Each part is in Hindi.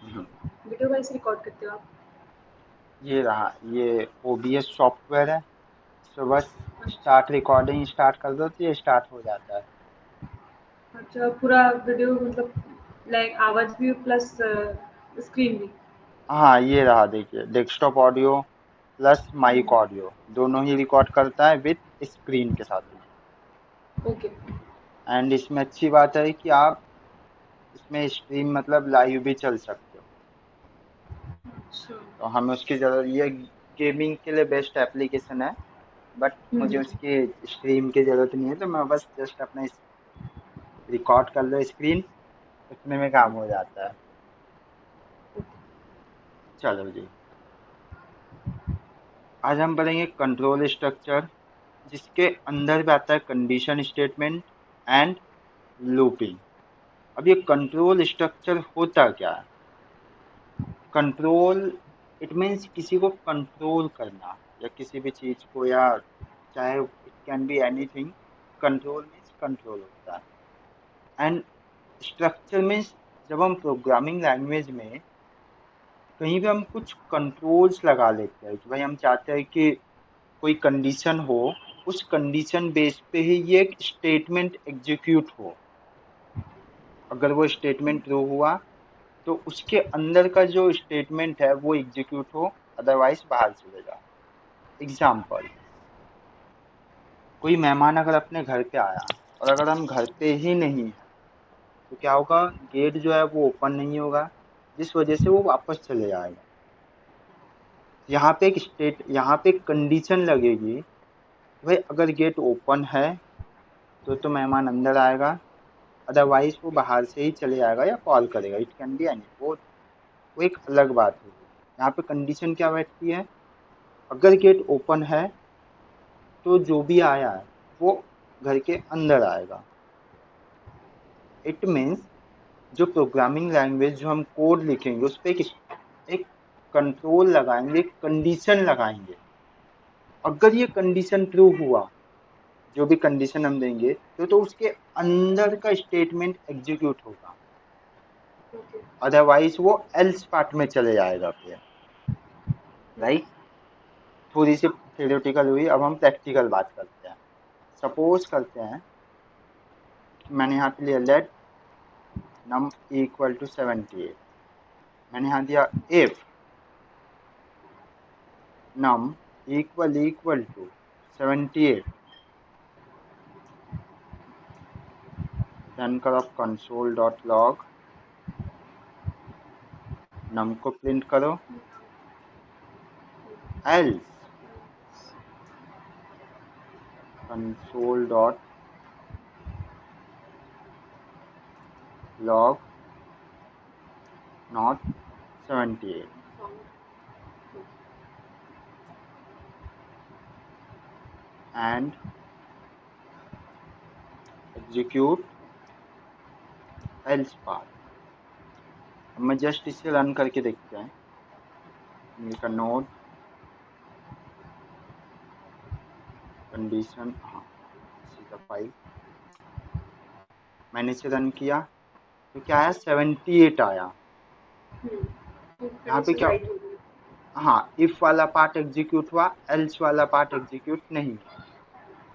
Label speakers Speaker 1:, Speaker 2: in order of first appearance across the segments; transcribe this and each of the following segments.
Speaker 1: हम्म,
Speaker 2: वीडियो कैसे रिकॉर्ड करते हो आप?
Speaker 1: ये रहा, ये ओबीएस सॉफ्टवेयर है। तो बस
Speaker 2: अच्छा।
Speaker 1: स्टार्ट रिकॉर्डिंग स्टार्ट कर दो तो ये स्टार्ट हो जाता है।
Speaker 2: अच्छा, पूरा वीडियो मतलब लाइक आवाज़ भी प्लस स्क्रीन भी?
Speaker 1: हाँ, ये रहा, देखिए डेस्कटॉप ऑडियो प्लस माइक
Speaker 2: हुँ,
Speaker 1: ऑडियो दोनों ही रिकॉर्ड करता है विथ स्क्रीन के साथ में।
Speaker 2: ओके।
Speaker 1: एंड इसमें अच्छी बात है कि आप इसमें स्ट्रीम मतलब लाइव भी चल सकते हो।
Speaker 2: अच्छा।
Speaker 1: तो हमें उसकी ज़रूरत, ये गेमिंग के लिए बेस्ट एप्लीकेशन है। बट
Speaker 2: हुँ,
Speaker 1: मुझे उसकी स्ट्रीम की ज़रूरत नहीं है, तो मैं बस जस्ट अपना रिकॉर्ड कर लो स्क्रीन, उतने में काम हो जाता है। चलो जी, आज हम पढ़ेंगे कंट्रोल स्ट्रक्चर, जिसके अंदर भी आता है कंडीशन स्टेटमेंट एंड लूपिंग। अब ये कंट्रोल स्ट्रक्चर होता क्या है? कंट्रोल, इट मीन्स किसी को कंट्रोल करना, या किसी भी चीज को, या चाहे it can be anything. Control means control होता है। एंड स्ट्रक्चर मीन्स, जब हम प्रोग्रामिंग लैंग्वेज में कहीं भी हम कुछ कंट्रोल्स लगा लेते हैं कि भाई हम चाहते हैं कि कोई कंडीशन हो, उस कंडीशन बेस पे ही ये एक स्टेटमेंट एग्जीक्यूट हो। अगर वो स्टेटमेंट ट्रू हुआ तो उसके अंदर का जो स्टेटमेंट है वो एग्जीक्यूट हो, अदरवाइज बाहर चलेगा। एग्जाम्पल, कोई मेहमान अगर अपने घर पे आया और अगर हम घर पे ही नहीं है, तो क्या होगा, गेट जो है वो ओपन नहीं होगा, जिस वजह से वो वापस चले जाएगा। यहाँ पे एक कंडीशन लगेगी कि भाई अगर गेट ओपन है तो मेहमान अंदर आएगा, अदरवाइज वो बाहर से ही चले जाएगा या कॉल करेगा। इट कैन बी एनी, वो एक अलग बात होगी। यहाँ पे कंडीशन क्या बैठती है, अगर गेट ओपन है तो जो भी आया है वो घर के अंदर आएगा। इट मीन्स, जो प्रोग्रामिंग लैंग्वेज जो हम कोड लिखेंगे उस पर एक कंट्रोल लगाएंगे, एक कंडीशन लगाएंगे। अगर ये कंडीशन ट्रू हुआ, जो भी कंडीशन हम देंगे तो उसके अंदर का स्टेटमेंट एग्जीक्यूट होगा,
Speaker 2: ओके।
Speaker 1: अदरवाइज वो एल्स पार्ट में चले जाएगा फिर। राइट। थोड़ी सी थ्योरेटिकल हुई, अब हम प्रैक्टिकल बात करते हैं। सपोज करते हैं, मैंने यहाँ पे लिया लेट नम इक्वल टू 78। मैंने यहाँ दिया if num equal to 78, run करो कंसोल डॉट लॉग, num को प्रिंट करो, else console dot log not 78 and execute else part. अब मैं जस्ट इसे रन करके देखते हैं। इनका नोड कंडीशन, हाँ, दिस इज द फाइल। मैंने इसे रन किया तो क्या आया, 78 आया।
Speaker 2: हुँ, तो
Speaker 1: यहाँ पे
Speaker 2: कंडीशन
Speaker 1: क्या,
Speaker 2: राइट हो गई।
Speaker 1: हाँ, इफ वाला पार्ट एग्जीक्यूट हुआ, एल्स वाला पार्ट
Speaker 2: हाँ।
Speaker 1: एग्जीक्यूट नहीं हुआ।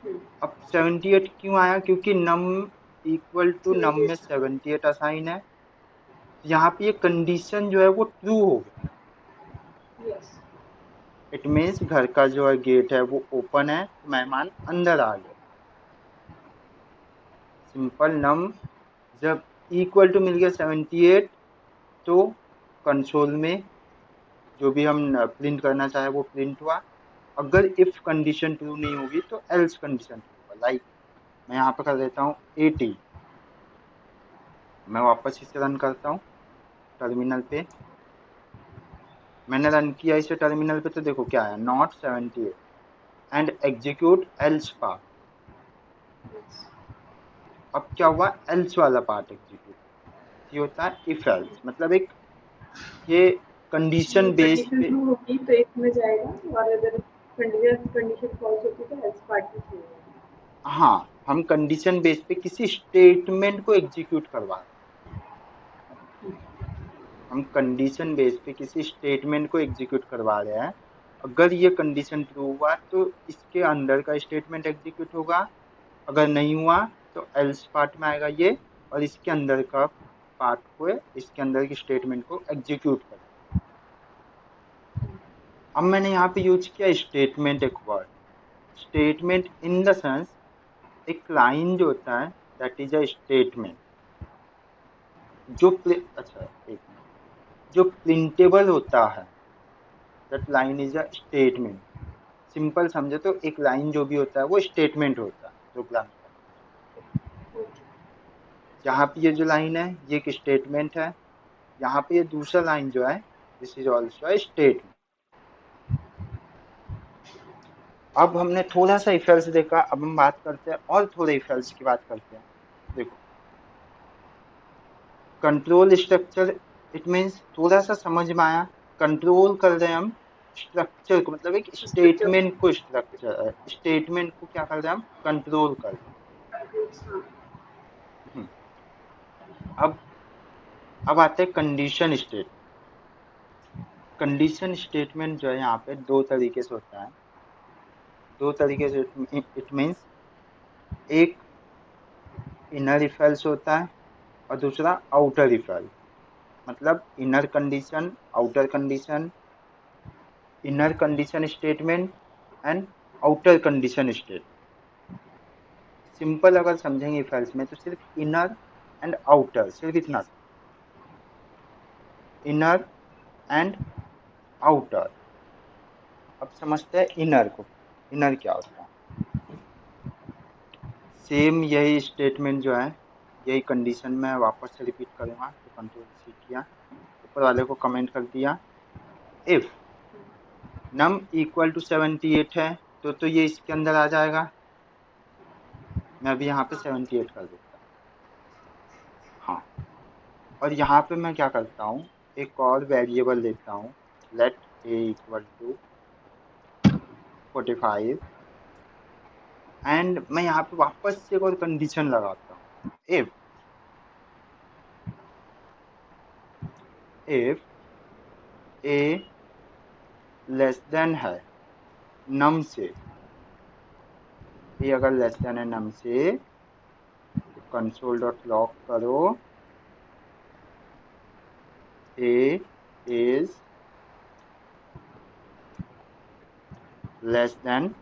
Speaker 2: हुँ,
Speaker 1: अब 78 क्यों आया, क्योंकि नम इक्वल टू नम में
Speaker 2: 78।
Speaker 1: 78 असाइन है। यहाँ पे ये कंडीशन जो है वो ट्रू हो गया।
Speaker 2: यस।
Speaker 1: इट मीन्स घर का जो है गेट है वो ओपन है, तो मेहमान अंदर आ गए। सिंपल नम, जब इक्वल टू मिल गया 78, तो कंसोल में जो भी हम प्रिंट करना चाहे वो प्रिंट हुआ। अगर इफ कंडीशन ट्रू नहीं होगी तो एल्स कंडीशन ट्रू होगा। लाइक मैं यहाँ पे कर देता हूँ 80। मैं वापस इसे रन करता हूँ टर्मिनल पे। मैंने रन किया इसे टर्मिनल पे, तो देखो क्या है, not 78 and execute else part.
Speaker 2: Yes.
Speaker 1: अब क्या हुआ, एल्स वाला पार्ट एग्जीक्यूट हुआ। ये होता है इफ एल्स, मतलब एक, ये
Speaker 2: ये
Speaker 1: कंडीशन बेस
Speaker 2: कंडीशन
Speaker 1: पे।
Speaker 2: ट्रू होगी तो एक में जाएगा और अगर कंडीशन फॉल्स होगी तो एल्स पार्ट में चलेगा।
Speaker 1: हाँ, हम कंडीशन बेस पे किसी स्टेटमेंट को एग्जीक्यूट करवा रहे हैं। हम कंडीशन बेस पे किसी स्टेटमेंट को एग्जीक्यूट करवा रहे हैं। अगर ये कंडीशन ट्रू हुआ तो इसके अंदर का स्टेटमेंट एग्जीक्यूट होगा, अगर नहीं हुआ तो एल्स पार्ट में आएगा ये, और इसके अंदर का पार्ट को, इसके अंदर की स्टेटमेंट को एग्जीक्यूट करेगा। अब मैंने यहाँ पे यूज किया स्टेटमेंट, एक word statement in the sense, एक लाइन जो होता है दैट इज अ स्टेटमेंट, जो अच्छा एक मिनट, जो प्रिंटेबल होता है that line is a statement. Simple समझे तो एक लाइन जो भी होता है वो स्टेटमेंट होता है प्रोग्राम का। यहाँ पे ये जो लाइन है ये एक स्टेटमेंट है, यहाँ पे ये दूसरा लाइन जो है this is also a statement. अब हमने थोड़ा सा इफ एल्स देखा, अब हम बात करते हैं और थोड़े इफ एल्स की बात करते हैं। देखो कंट्रोल स्ट्रक्चर, इट मीन्स थोड़ा सा समझ में आया, कंट्रोल कर रहे हैं हम स्ट्रक्चर को, मतलब एक
Speaker 2: स्ट्रक्चर।
Speaker 1: स्टेटमेंट को, स्ट्रक्चर स्टेटमेंट को क्या कर रहे हैं हम, कंट्रोल कर रहे
Speaker 2: हाँ।
Speaker 1: हैं। अब आते हैं कंडीशन स्टेटमेंट। कंडीशन स्टेटमेंट जो है यहाँ पे दो तरीके से होता है, दो तरीके से। इट मीन्स एक इनर इफ एल्स होता है और दूसरा आउटर इफ एल्स, मतलब inner condition, outer condition, inner condition statement and outer condition statement. Simple अगर समझेंगे इफ एल्स में तो सिर्फ इनर एंड आउटर, सिर्फ इतना, इनर एंड आउटर। अब समझते हैं इनर को, इनर क्या होता है। सेम यही स्टेटमेंट जो है, यही कंडीशन में वापस से रिपीट करूंगा, तो कंट्रोल सी किया, ऊपर वाले को कमेंट कर दिया। इफ नम इक्वल टू 78 है तो ये इसके अंदर आ जाएगा। मैं अभी यहाँ पे 78 कर देता हूँ। हाँ, और यहाँ पे मैं क्या करता हूँ, एक और वेरिएबल लेता हूँ, let a equal to 45, and मैं यहाँ पे वापस से एक और कंडीशन लगाता हूँ। इफ ए लेस देन है नम से, ए अगर लेस देन है नम से तो कंसोल डॉट लॉग करो a is less than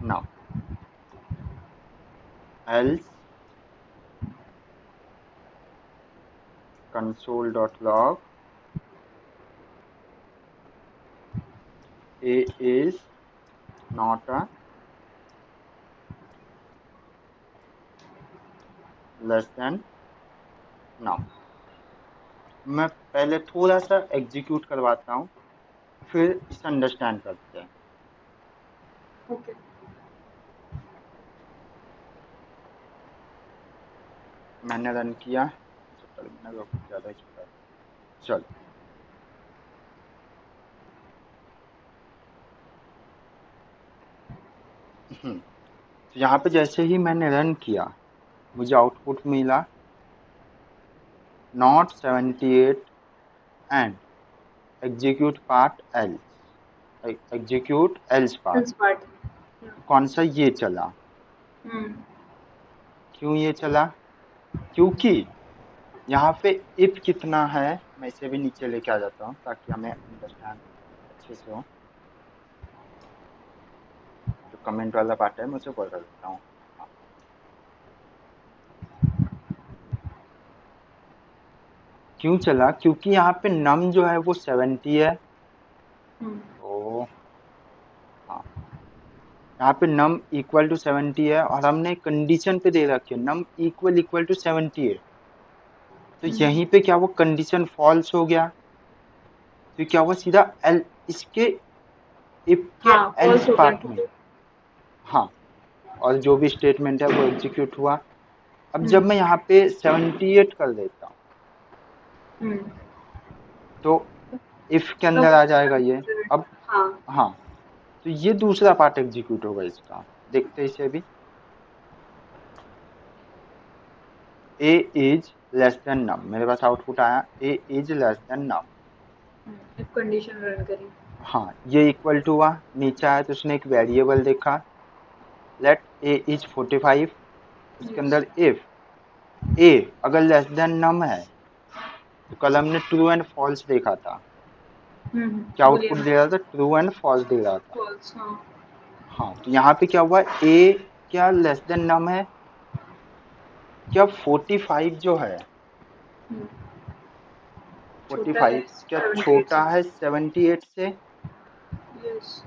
Speaker 1: num, else console dot log a is not a less than num. मैं पहले थोड़ा सा एग्जीक्यूट करवाता हूँ, फिर इसे अंडरस्टैंड करते हैं।
Speaker 2: ओके।
Speaker 1: मैंने रन किया, अच्छा टर्मिनल ज़्यादा ही छोटा है, चलो। तो यहाँ पे जैसे ही मैंने रन किया मुझे आउटपुट मिला not 78 and execute part else, execute else part.
Speaker 2: Sense part.
Speaker 1: कौन सा, ये चला।
Speaker 2: हम्म।
Speaker 1: क्यों ये चला, क्योंकि यहाँ पे इफ कितना है, मैं इसे भी नीचे लेके आ जाता हूँ ताकि हमें अंडरस्टैंड अच्छे से हो। जो कमेंट वाला पार्ट है मैं उसे बोल देता हूँ। हाँ। क्यों चला, क्योंकि यहाँ पे नम जो है वो 70 है।
Speaker 2: हम्म।
Speaker 1: तो हाँ, यहाँ पे नम इक्वल टू 70 है और हमने कंडीशन पे दे रखी है नम इक्वल टू 78। तो
Speaker 2: हम्म।
Speaker 1: यहीं पे क्या वो कंडीशन फॉल्स हो गया, तो क्या हुआ सीधा एल, इसके इफ के
Speaker 2: हाँ,
Speaker 1: एल्स
Speaker 2: फॉल्स हो गया
Speaker 1: पार्ट में।
Speaker 2: क्योंकि।
Speaker 1: हाँ, और जो भी स्टेटमेंट है वो एग्जीक्यूट हुआ। अब जब
Speaker 2: हम्म।
Speaker 1: मैं यहाँ पे 78 कर देता हूँ
Speaker 2: हम्म।
Speaker 1: तो इफ के
Speaker 2: तो
Speaker 1: अंदर आ जाएगा ये। अब
Speaker 2: हाँ।
Speaker 1: हाँ, तो ये दूसरा पार्ट एग्जीक्यूट होगा इसका, देखते हैं इसे भी। A is less than num, मेरे पास आउटपुट आया a is less than num.
Speaker 2: If condition run करी।
Speaker 1: हाँ, ये इक्वल टू हुआ, नीचे आया तो उसने एक वेरिएबल देखा, लेट ए इज 45, उसके
Speaker 2: यस।
Speaker 1: अंदर इफ ए अगर लेस देन नम है तो कल हमने ट्रू एंड फॉल्स देखा था, क्या आउटपुट
Speaker 2: बुलियन
Speaker 1: दे रहा था, ट्रू एंड फॉल्स दे रहा था।
Speaker 2: फॉल्स। हाँ।
Speaker 1: हाँ, तो यहाँ पे क्या हुआ, ए क्या लेस देन नम है, क्या 45 जो है,
Speaker 2: हम्म, छोटा है
Speaker 1: 45 क्या
Speaker 2: 78
Speaker 1: छोटा
Speaker 2: से।
Speaker 1: है 78 से,
Speaker 2: यस।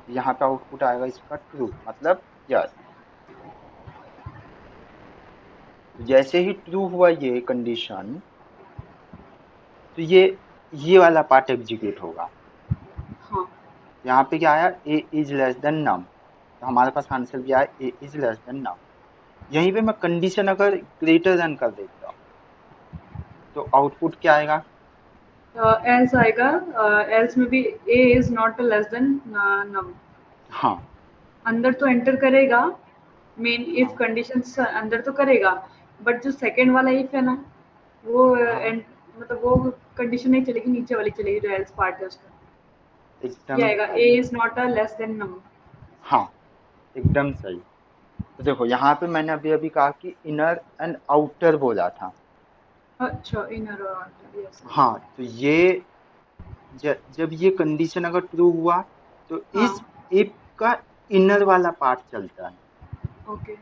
Speaker 1: यहाँ पे आउटपुट आएगा इसका ट्रू, मतलब यस। जैसे ही ट्रू हुआ ये कंडीशन, तो ये वाला पार्ट एग्जीक्यूट होगा।
Speaker 2: हाँ।
Speaker 1: यहाँ पे क्या आया, ए इज लेस देन नम, तो हमारे पास आंसर क्या है, ए इज लेस देन नम। यहीं पे मैं कंडीशन अगर ग्रेटर देन कर देता हूँ तो आउटपुट क्या आएगा।
Speaker 2: एल्स आएगा। एल्स में भी a is not less than num.
Speaker 1: हाँ
Speaker 2: अंदर तो एंटर करेगा, मेन इफ
Speaker 1: हाँ
Speaker 2: कंडीशन अंदर तो करेगा, बट जो सेकंड वाला इफ है ना, वो
Speaker 1: हाँ,
Speaker 2: मतलब वो कंडीशन नहीं चलेगी, नीचे वाली चलेगी जो एल्स पार्ट है उसका। ये
Speaker 1: एकदम
Speaker 2: आएगा a is not a less than num.
Speaker 1: हाँ, एकदम सही। तो देखो यहाँ पे मैंने अभी अभी कहा कि इनर एंड आउटर बोला था।
Speaker 2: अच्छा, इनर और आउटर। Yes yes.
Speaker 1: हाँ, तो ये जब ये कंडीशन अगर ट्रू हुआ तो
Speaker 2: हाँ।
Speaker 1: इस इफ का इनर वाला पार्ट चलता है।
Speaker 2: ओके।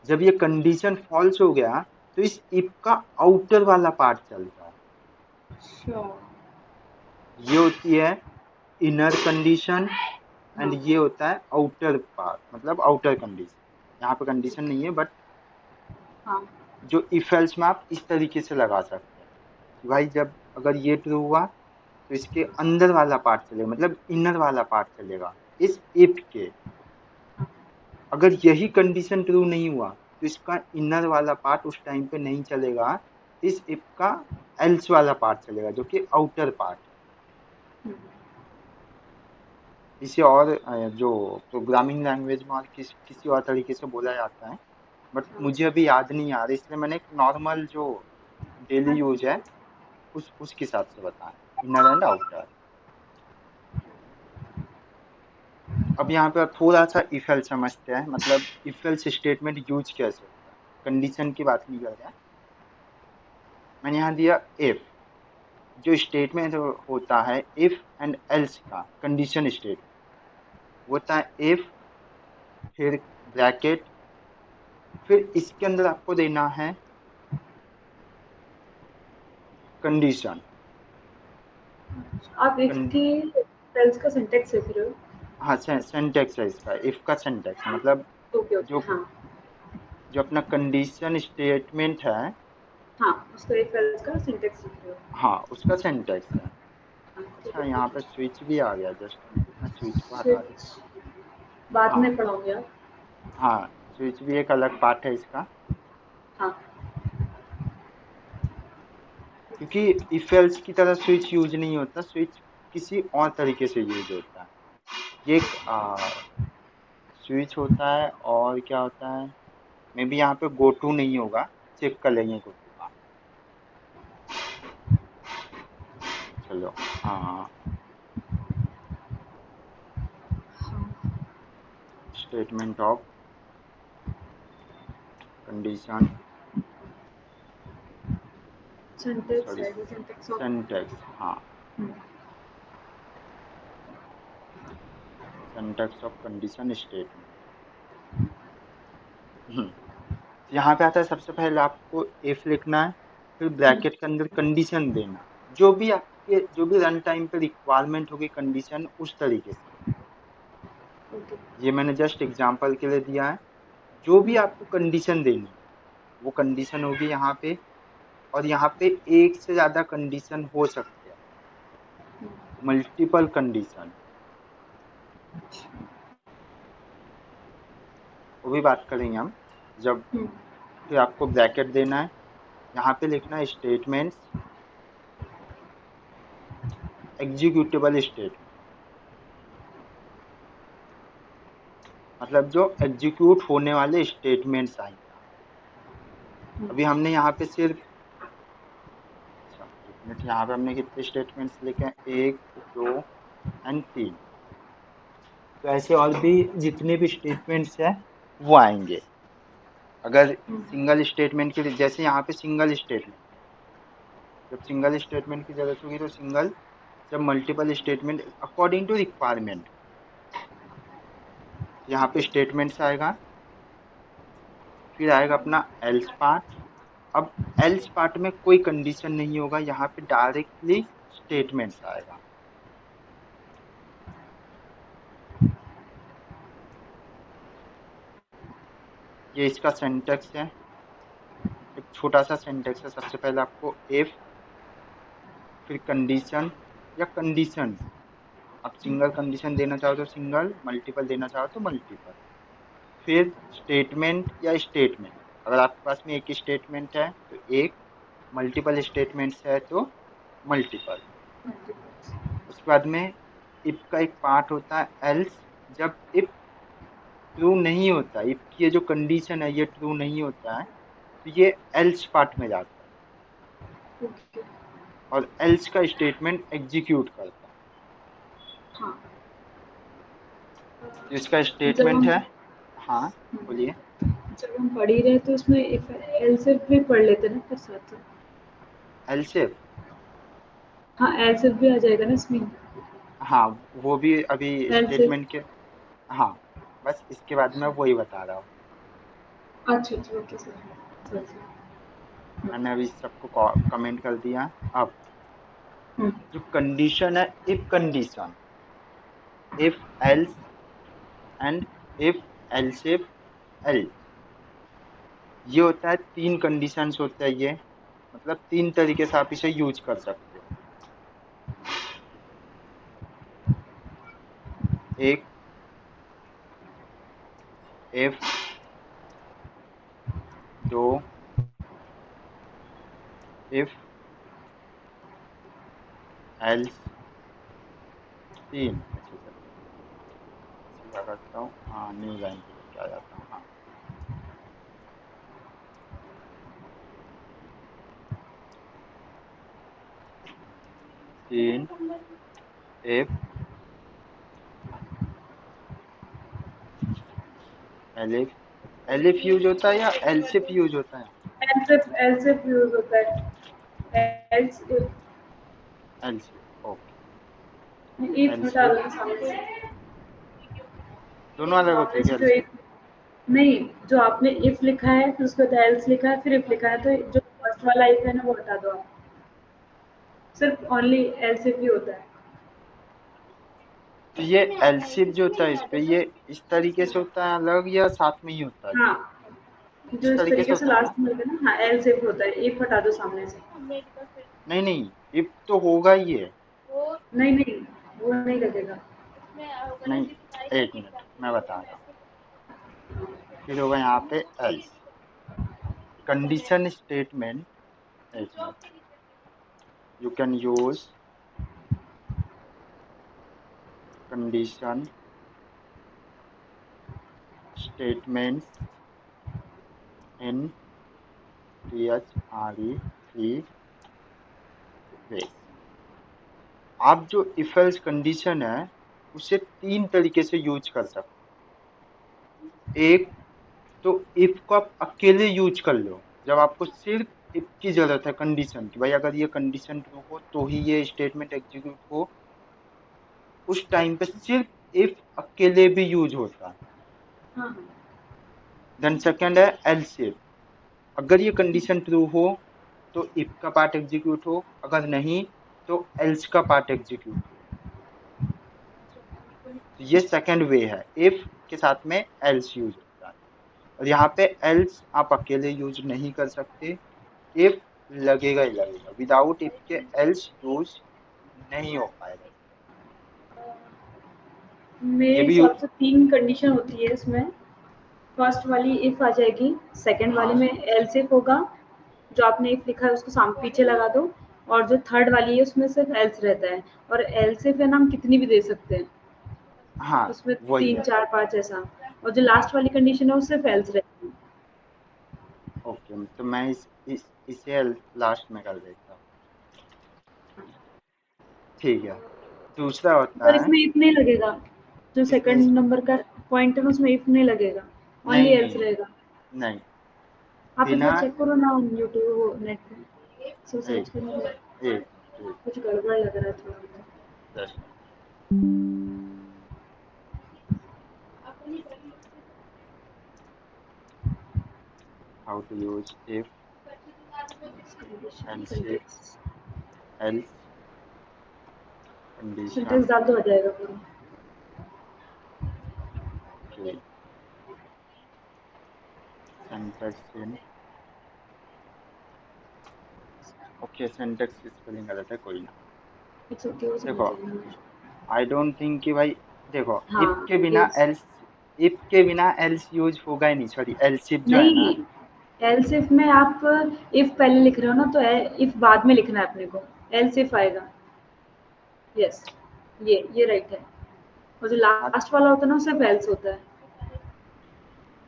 Speaker 1: जब ये कंडीशन फॉल्स हो गया तो इस इफ का आउटर वाला पार्ट चलता है।
Speaker 2: श्योर।
Speaker 1: ये होती है इनर कंडीशन एंड
Speaker 2: हाँ।
Speaker 1: ये होता है आउटर पार्ट, मतलब आउटर कंडीशन। यहाँ पे कंडीशन
Speaker 2: ओके।
Speaker 1: नहीं है, बट
Speaker 2: हाँ।
Speaker 1: जो इफ एल्स में आप इस तरीके से लगा सकते हैं कि भाई जब अगर ये ट्रू हुआ तो इसके अंदर वाला पार्ट चलेगा, मतलब इनर वाला पार्ट चलेगा इस इफ के। अगर यही कंडीशन ट्रू नहीं हुआ तो इसका इनर वाला पार्ट उस टाइम पे नहीं चलेगा, इस इफ का एल्स वाला पार्ट चलेगा जो कि आउटर पार्ट है।
Speaker 2: हम्म,
Speaker 1: इसे और जो प्रोग्रामिंग लैंग्वेज में और किसी और तरीके से बोला जाता है, बट
Speaker 2: हाँ।
Speaker 1: मुझे अभी याद नहीं आ रहा, इसलिए मैंने एक नॉर्मल जो डेली
Speaker 2: हाँ,
Speaker 1: यूज है उसके हिसाब से बताया, इनर एंड आउटर। अब यहाँ पे थोड़ा सा इफ एल्स समझते हैं, मतलब इफ एल्स स्टेटमेंट यूज कैसे होता है, कंडीशन की बात नहीं कर रहा है। मैंने यहाँ दिया इफ, जो स्टेटमेंट होता है इफ एंड एल्स का कंडीशन स्टेटमेंट, वो होता है इफ, फिर ब्रैकेट, फिर इसके अंदर आपको देना है कंडीशन।
Speaker 2: आप इसकी सेल्स का सिंटेक्स लिख रहे हो?
Speaker 1: हाँ, सिंटेक्स है इसका, इफ का सिंटेक्स है, मतलब
Speaker 2: ओके ओके।
Speaker 1: जो
Speaker 2: हाँ।
Speaker 1: जो अपना कंडीशन स्टेटमेंट है,
Speaker 2: हाँ, उसका एक सेल्स का सिंटेक्स लिख रहे हो?
Speaker 1: हाँ उसका सिंटेक्स है।
Speaker 2: हाँ, ठीक
Speaker 1: अच्छा,
Speaker 2: है
Speaker 1: यहाँ पे
Speaker 2: पूछो।
Speaker 1: स्विच भी आ गया जस्ट, मैं स्विच को हटा देता
Speaker 2: स्विच बाद
Speaker 1: हूँ। हाँ
Speaker 2: में पढ़ाऊंगी आप।
Speaker 1: हाँ, स्विच भी एक अलग पार्ट है इसका,
Speaker 2: हाँ।
Speaker 1: क्योंकि इफ एल्स की तरह स्विच यूज नहीं होता, स्विच किसी और तरीके से यूज होता है। ये एक स्विच होता है, और क्या होता है, मे बी यहाँ पे गो टू नहीं होगा, चेक कर लेंगे गो टू का। चलो, statement of condition,
Speaker 2: syntax
Speaker 1: sorry
Speaker 2: है जो सिंटेक्स ऑफ।
Speaker 1: सिंटेक्स, हाँ सिंटेक्स ऑफ कंडीशन स्टेटमेंट। यहाँ पे आता है, सबसे पहले आपको इफ लिखना है, फिर ब्रैकेट के अंदर कंडीशन देना, जो भी रन टाइम पे रिक्वायरमेंट होगी कंडीशन उस तरीके से।
Speaker 2: ओके।
Speaker 1: ये मैंने जस्ट एग्जांपल के लिए दिया है। जो भी आपको कंडीशन देनी है वो कंडीशन होगी यहाँ पे, और यहाँ पे एक से ज्यादा कंडीशन हो सकते हैं, मल्टीपल कंडीशन, वो भी बात करेंगे हम जब। फिर आपको ब्रैकेट देना है, यहाँ पे लिखना है स्टेटमेंट्स, एग्जीक्यूटेबल स्टेटमेंट, मतलब जो एग्जीक्यूट होने वाले स्टेटमेंट्स आएंगे। अभी हमने यहाँ पे सिर्फ, अच्छा एक मिनट, यहाँ पे हमने कितने स्टेटमेंट्स लिखे हैं, 1 2 एंड 3। तो ऐसे और भी जितने भी स्टेटमेंट्स हैं वो आएंगे। अगर सिंगल स्टेटमेंट के लिए, जैसे यहाँ पे सिंगल स्टेटमेंट, जब सिंगल स्टेटमेंट की जरूरत होगी तो सिंगल, जब multiple statement according to requirement, यहाँ पे स्टेटमेंट्स आएगा, फिर आएगा अपना एल्स पार्ट। अब एल्स पार्ट में कोई कंडीशन नहीं होगा, यहाँ पे डायरेक्टली स्टेटमेंट्स आएगा। ये इसका सिंटैक्स है, एक छोटा सा सिंटैक्स है। सबसे पहले आपको इफ, फिर कंडीशन या कंडीशन, आप सिंगल कंडीशन देना चाहो तो सिंगल, मल्टीपल देना चाहो तो मल्टीपल, फिर स्टेटमेंट या स्टेटमेंट। अगर आपके पास में एक ही स्टेटमेंट है तो एक, मल्टीपल स्टेटमेंट्स है तो मल्टीपल। उसके बाद में इफ का एक पार्ट होता है एल्स। जब इफ ट्रू नहीं होता, इफ की ये जो कंडीशन है ये ट्रू नहीं होता है, तो ये एल्स पार्ट में जाता है
Speaker 2: ओके।
Speaker 1: और एल्स का स्टेटमेंट एग्जीक्यूट करता है।
Speaker 2: हाँ।
Speaker 1: तो इसका
Speaker 2: जब
Speaker 1: स्टेटमेंट
Speaker 2: हम
Speaker 1: है, हाँ बोलिए।
Speaker 2: जब हम पढ़ ही रहे तो इसमें इफ एल्स इफ भी पढ़ लेते ना फिर साथ साथ।
Speaker 1: एल्स इफ,
Speaker 2: हाँ, एल्स इफ भी आ जाएगा ना इसमें।
Speaker 1: हाँ वो भी अभी
Speaker 2: एल्स इफ।
Speaker 1: स्टेटमेंट के, हाँ बस इसके बाद मैं वही बता रहा हूँ।
Speaker 2: अच्छा अच्छा, ओके सर। Sir sir.
Speaker 1: मैंने अभी सबको कमेंट कर दिया। अब
Speaker 2: हम्म।
Speaker 1: जो कंडीशन है, if condition, if else and if else if else, ये होता है, तीन कंडीशंस होता है ये। मतलब तीन तरीके से आप इसे यूज कर सकते हो। एक, इफ, दो, इफ एल्स, तीन। अच्छा चलो, इसे क्या करता हूँ, हाँ न्यू लाइन पे लेके आ जाता हूँ। हाँ, तीन, इफ एलिफ, एलिफ यूज होता है या एलसिफ यूज होता है?
Speaker 2: एल्स इफ यूज होता है। Else if.
Speaker 1: Elsif, okay.
Speaker 2: If हटा
Speaker 1: एलसिफ
Speaker 2: दो सामने से।
Speaker 1: दोनों अलग होते
Speaker 2: सामने
Speaker 1: हैं क्या,
Speaker 2: से जो
Speaker 1: एलसिफ?
Speaker 2: एक, नहीं, जो आपने इफ लिखा है फिर उसके बाद एल्स लिखा है फिर इफ लिखा है, तो जो फर्स्ट वाला इफ है ना वो हटा दो आप। सिर्फ ओनली एल्स इफ ही होता है।
Speaker 1: तो ये एलसिफ जो होता है इस पे, ये इस तरीके से होता है अलग या साथ में ही होता है
Speaker 2: हाँ,
Speaker 1: दोनों?
Speaker 2: जो
Speaker 1: इस
Speaker 2: इस
Speaker 1: तरीके से
Speaker 2: तरीके से
Speaker 1: होता है ना?
Speaker 2: लास्ट में होता है ना, हाँ एल्स इफ होता है। इफ हटा दो सामने से।
Speaker 1: नहीं नहीं, इफ तो होगा ही है।
Speaker 2: नहीं नहीं, वो नहीं लगेगा।
Speaker 1: नहीं, एक मिनट मैं बता रहा हूँ। फिर होगा यहाँ पे एल्स, कंडीशन स्टेटमेंट। एक minute, you can use condition statements in THRE 3 ways। आप जो इफ एल्स कंडीशन है उसे तीन तरीके से यूज कर सकते हो। एक, तो इफ को आप अकेले यूज कर लो, जब आपको सिर्फ इफ की जरूरत है, कंडीशन की, भाई अगर ये कंडीशन ट्रू हो तो ही ये स्टेटमेंट एग्जीक्यूट हो, उस टाइम पे सिर्फ इफ अकेले भी यूज होता है।
Speaker 2: हाँ हाँ।
Speaker 1: देन सेकंड है एल्स इफ, अगर ये कंडीशन ट्रू हो तो इफ का पार्ट एग्जीक्यूट हो, अगर नहीं तो एल्स का पार्ट एग्जीक्यूट हो। तो ये सेकंड वे है, इफ के साथ में एल्स यूज होता है। और यहाँ पे एल्स आप अकेले यूज नहीं कर सकते, इफ लगेगा ही लगेगा, विदाउट इफ के एल्स यूज नहीं हो पाएगा।
Speaker 2: मेरे
Speaker 1: ये भी
Speaker 2: हिसाब से तीन कंडीशन होती है इसमें। फर्स्ट वाली इफ आ जाएगी, सेकंड वाले
Speaker 1: हाँ
Speaker 2: में एल्स इफ होगा, जो आपने इफ लिखा है उसको सामने पीछे लगा दो, और जो थर्ड वाली है उसमें सिर्फ एल्स रहता है। और एल्स इफ है ना, हम कितनी भी दे सकते हैं
Speaker 1: हाँ,
Speaker 2: उसमें,
Speaker 1: वही
Speaker 2: तीन
Speaker 1: है।
Speaker 2: चार पांच ऐसा। और जो
Speaker 1: हाँ,
Speaker 2: लास्ट वाली कंडीशन है वो सिर्फ एल्स रहती है।
Speaker 1: ओके, तो मैं इसे लास्ट में कर देता हूँ। ठीक है। दूसरा होता
Speaker 2: पर
Speaker 1: है
Speaker 2: इसमें इफ नहीं लगेगा, जो
Speaker 1: इसमें।
Speaker 2: सेकंड नंबर का पॉइंट है उसमें इफ नहीं लगेगा, ओनली
Speaker 1: नहीं
Speaker 2: एल्स
Speaker 1: नहीं
Speaker 2: रहेगा।
Speaker 1: नहीं।
Speaker 2: आप एक
Speaker 1: बिना
Speaker 2: बार चेक करो ना यूट्यूब वो नेट पे, सो सर्च
Speaker 1: एक
Speaker 2: करने में
Speaker 1: एक मिनट,
Speaker 2: कुछ गड़बड़ लग रहा है थोड़ा।
Speaker 1: Just how to use if and if else
Speaker 2: syntax
Speaker 1: condition.
Speaker 2: डाल तो आ जाएगा पूरा।
Speaker 1: Okay, syntax in. Okay, syntax spelling गलत है, कोई ना।
Speaker 2: इट्स ओके, वो समझ
Speaker 1: देखो,
Speaker 2: जाएंगे।
Speaker 1: आई डोंट थिंक कि भाई, देखो, इफ
Speaker 2: हाँ,
Speaker 1: के बिना
Speaker 2: यस।
Speaker 1: एल्स, इफ के बिना एल्स यूज होगा ही नहीं, सॉरी, एल्स इफ जो है ना।
Speaker 2: नहीं, एल्स इफ में आप इफ पहले लिख रहे हो ना, तो इफ बाद में लिखना है अपने को, एल्स इफ आएगा। यस, ये राइट है। और जो
Speaker 1: हाँ,
Speaker 2: लास्ट वाला होता है ना, वो सिर्फ एल्स होता है।